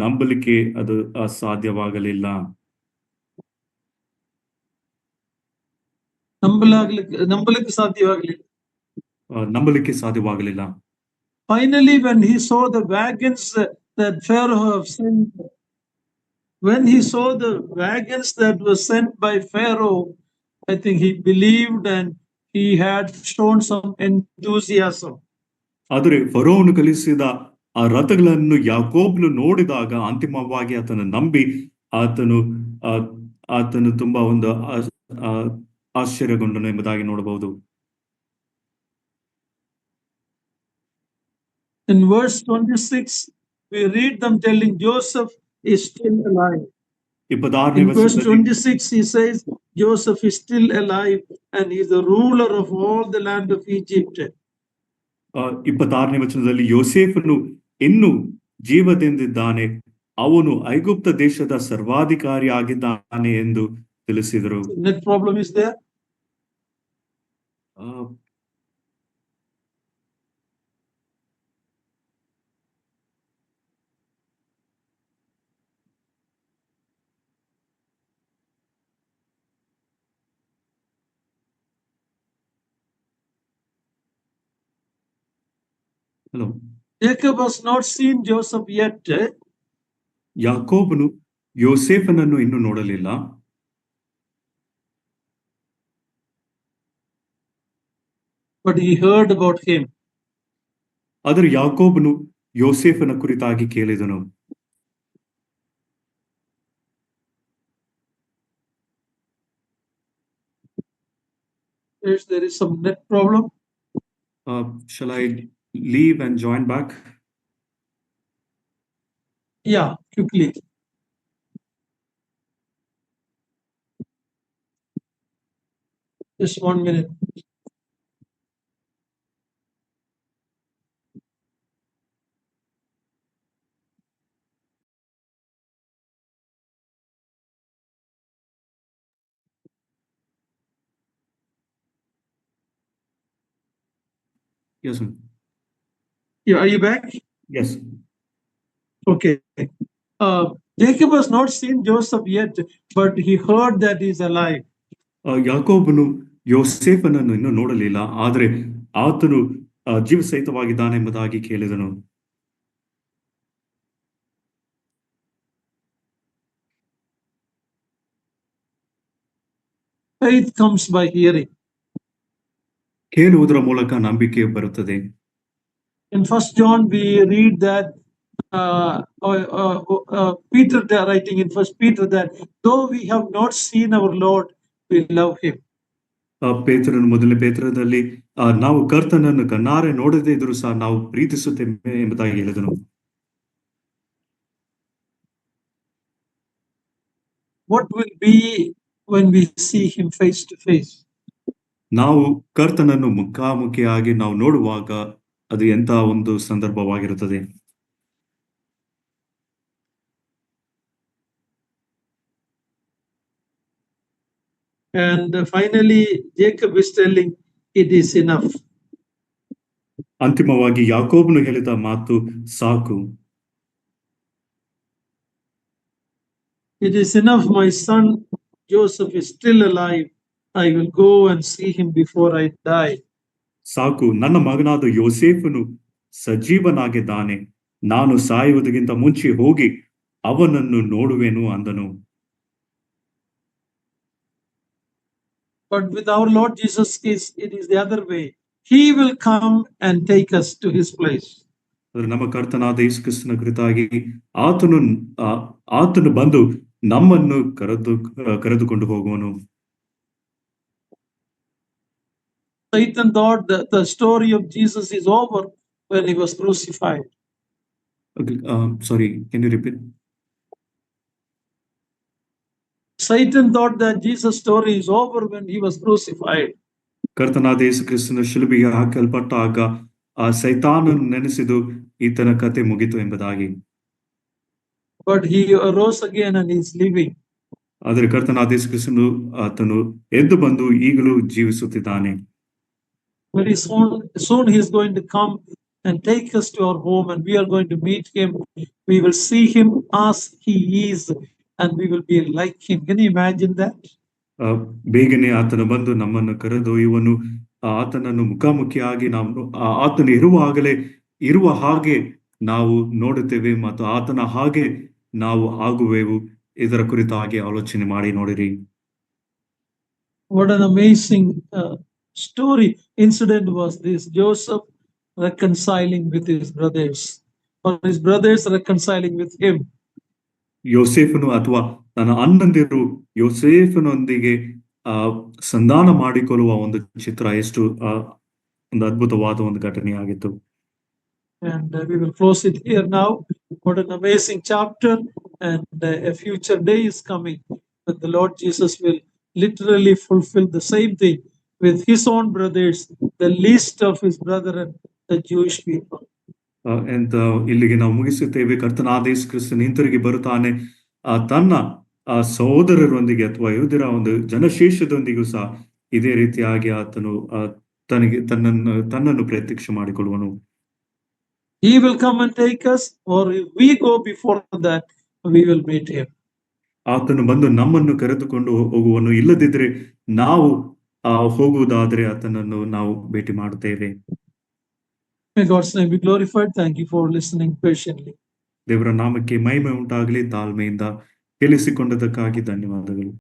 ನಂಬಲಿಕ್ಕೆ ಅದು ಸಾಧ್ಯವಾಗಲಿಲ್ಲ. ನಂಬಲಿಕ್ಕೆ ಸಾಧ್ಯವಾಗಲಿಲ್ಲ.
Finally, when he saw the wagons that Pharaoh have sent, when he saw the wagons that were sent by Pharaoh, I think he believed and he had shown some enthusiasm.
ಆದರೆ ಫರೋಹನು ಕಲಿಸಿದ ಆ ರಥಗಳನ್ನು ಯಾಕೋಬನು ನೋಡಿದಾಗ ಅಂತಿಮವಾಗಿ ಆತನು ನಂಬಿ ಆತನು ತುಂಬಾ ಒಂದು ಆಶ್ಚರ್ಯಗೊಂಡನು ಎಂಬುದಾಗಿ ನೋಡಬಹುದು.
In verse 26, we read them telling Joseph is still alive. In verse 26, he says Joseph is still alive and he is the ruler of all the land of Egypt.
26ನೇ ವಚನದಲ್ಲಿ ಯೋಸೇಫನು ಇನ್ನೂ ಜೀವದಿಂದಿದ್ದಾನೆ, ಅವನು ಐಗುಪ್ತ ದೇಶದ ಸರ್ವಾಧಿಕಾರಿ ಆಗಿದ್ದಾನೆ ಎಂದು ತಿಳಿಸಿದರು.
Net problem is there.
Hello.
Jacob has not seen Joseph yet.
ಯಾಕೋಬನು ಯೋಸೇಫನನ್ನು ಇನ್ನೂ ನೋಡಲಿಲ್ಲ.
But he heard about him.
ಆದರೆ ಯಾಕೋಬನು ಯೋಸೇಫನ ಕುರಿತಾಗಿ ಕೇಳಿದನು.
Yes, there is some net problem.
Shall I leave and join back?
Yeah, quickly. Just 1 minute.
Yes, sir.
Yeah, are you back?
Yes.
Okay. Jacob has not seen Joseph yet, but he heard that he is alive.
ಯಾಕೋಬನು ಯೋಸೇಫನನ್ನು ಇನ್ನೂ ನೋಡಲಿಲ್ಲ, ಆದರೆ ಆತನು ಜೀವ ಸಹಿತವಾಗಿದ್ದಾನೆ ಎಂಬುದಾಗಿ ಕೇಳಿದನು.
Faith comes by hearing.
ಕೇಳುವುದರ ಮೂಲಕ ನಂಬಿಕೆ ಬರುತ್ತದೆ.
In 1 John we read that Peter writing in 1 Peter that though we have not seen our Lord, we love him.
ಪೇತ್ರನ ಮೊದಲನೇ ಪೇತ್ರದಲ್ಲಿ ನಾವು ಕರ್ತನನ್ನು ಕಣ್ಣಾರೆ ನೋಡದೇ ಇದ್ರೂ ಸಹ ನಾವು ಪ್ರೀತಿಸುತ್ತೇವೆ ಎಂಬುದಾಗಿ ಹೇಳಿದನು.
what will be when we see him face to face?
ನಾವು ಕರ್ತನನ್ನು ಮುಖಾಮುಖಿಯಾಗಿ ನಾವು ನೋಡುವಾಗ ಅದು ಎಂತ ಒಂದು ಸಂದರ್ಭವಾಗಿರುತ್ತದೆ.
And finally, Jacob is telling, it is enough.
ಅಂತಿಮವಾಗಿ ಯಾಕೋಬನು ಹೇಳಿದ ಮಾತು ಸಾಕು.
It is enough, my son Joseph is still alive. I will go and see him before I die.
ಸಾಕು, ನನ್ನ ಮಗನಾದ ಯೋಸೇಫನು ಸಜೀವನಾಗಿದ್ದಾನೆ, ನಾನು ಸಾಯುವುದಕ್ಕಿಂತ ಮುಂಚೆ ಹೋಗಿ ಅವನನ್ನು ನೋಡುವೆನು ಅಂದನು.
But with our Lord Jesus, it is the other way. He will come and take us to his place.
ನಮ್ಮ ಕರ್ತನಾದ ಯೇಸು ಕ್ರಿಸ್ತನ ಕುರಿತಾಗಿ ಆತನು ಬಂದು ನಮ್ಮನ್ನು ಕರೆದುಕೊಂಡು ಹೋಗುವನು.
Satan thought that the story of Jesus is over when he was crucified.
Sorry, can you repeat?
Satan thought that Jesus' story is over when he was crucified.
ಕರ್ತನಾದ ಯೇಸು ಕ್ರಿಸ್ತನ ಶಿಲುಬೆಗೆ ಹಾಕಲ್ಪಟ್ಟಾಗ ಆ ಸೈತಾನನು ನೆನೆಸಿದು ಈತನ ಕತೆ ಮುಗಿತು ಎಂಬುದಾಗಿ.
But he arose again and is living.
ಆದರೆ ಕರ್ತನಾದ ಯೇಸು ಕ್ರಿಸ್ತನು ಆತನು ಎದ್ದು ಬಂದು ಈಗಲೂ ಜೀವಿಸುತ್ತಿದ್ದಾನೆ.
Very soon he is going to come and take us to our home, and we are going to meet him. We will see him as he is, and we will be like him. Can you imagine that?
ಬೇಗನೆ ಆತನು ಬಂದು ನಮ್ಮನ್ನು ಕರೆದೊಯ್ಯುವನು. ಆತನನ್ನು ಮುಖಾಮುಖಿಯಾಗಿ ನಾವು ಆತನು ಇರುವ ಹಾಗೆ ನಾವು ನೋಡುತ್ತೇವೆ ಮತ್ತು ಆತನ ಹಾಗೆ ನಾವು ಆಗುವೆವು. ಇದರ ಕುರಿತಾಗಿ ಆಲೋಚನೆ ಮಾಡಿ ನೋಡಿರಿ.
What an amazing story incident was this. Joseph reconciling with his brothers, or his brothers reconciling with him.
ಯೋಸೇಫನು ಅಥವಾ ತನ್ನ ಅಣ್ಣಂದಿರು ಯೋಸೇಫನೊಂದಿಗೆ ಸಂಧಾನ ಮಾಡಿಕೊಳ್ಳುವ ಒಂದು ಚಿತ್ರ ಎಷ್ಟು ಒಂದು ಅದ್ಭುತವಾದ ಒಂದು ಘಟನೆಯಾಗಿತ್ತು.
And we will close it here now. What an amazing chapter, and a future day is coming when the Lord Jesus will literally fulfill the same thing with his own brothers, the least of his brethren, the Jewish people.
ಅಂತ ಇಲ್ಲಿಗೆ ನಾವು ಮುಗಿಸುತ್ತೇವೆ. ಕರ್ತನಾದ ಯೇಸು ಕ್ರಿಸ್ತನು ಹಿಂತಿರುಗಿ ಬರುತ್ತಾನೆ ತನ್ನ ಸಹೋದರರೊಂದಿಗೆ ಅಥವಾ ಯಹೂದ್ಯರ ಒಂದು ಜನಶೇಷದೊಂದಿಗೂ ಸಹ ಇದೇ ರೀತಿಯಾಗಿ ಆತನು ತನ್ನನ್ನು ಪ್ರತ್ಯಕ್ಷ ಮಾಡಿಕೊಳ್ಳುವನು.
He will come and take us, or if we go before that, we will meet him.
ಆತನು ಬಂದು ನಮ್ಮನ್ನು ಕರೆದುಕೊಂಡು ಹೋಗುವನು. ಇಲ್ಲದಿದ್ರೆ ನಾವು ಹೋಗುವುದಾದ್ರೆ ಆತನನ್ನು ನಾವು ಭೇಟಿ ಮಾಡುತ್ತೇವೆ.
May God's name be glorified. Thank you for listening patiently.
ದೇವರ ನಾಮಕ್ಕೆ ಮಹಿಮೆ ಉಂಟಾಗಲಿ. ತಾಳ್ಮೆಯಿಂದ ಕೇಳಿಸಿಕೊಂಡದಕ್ಕಾಗಿ ಧನ್ಯವಾದಗಳು.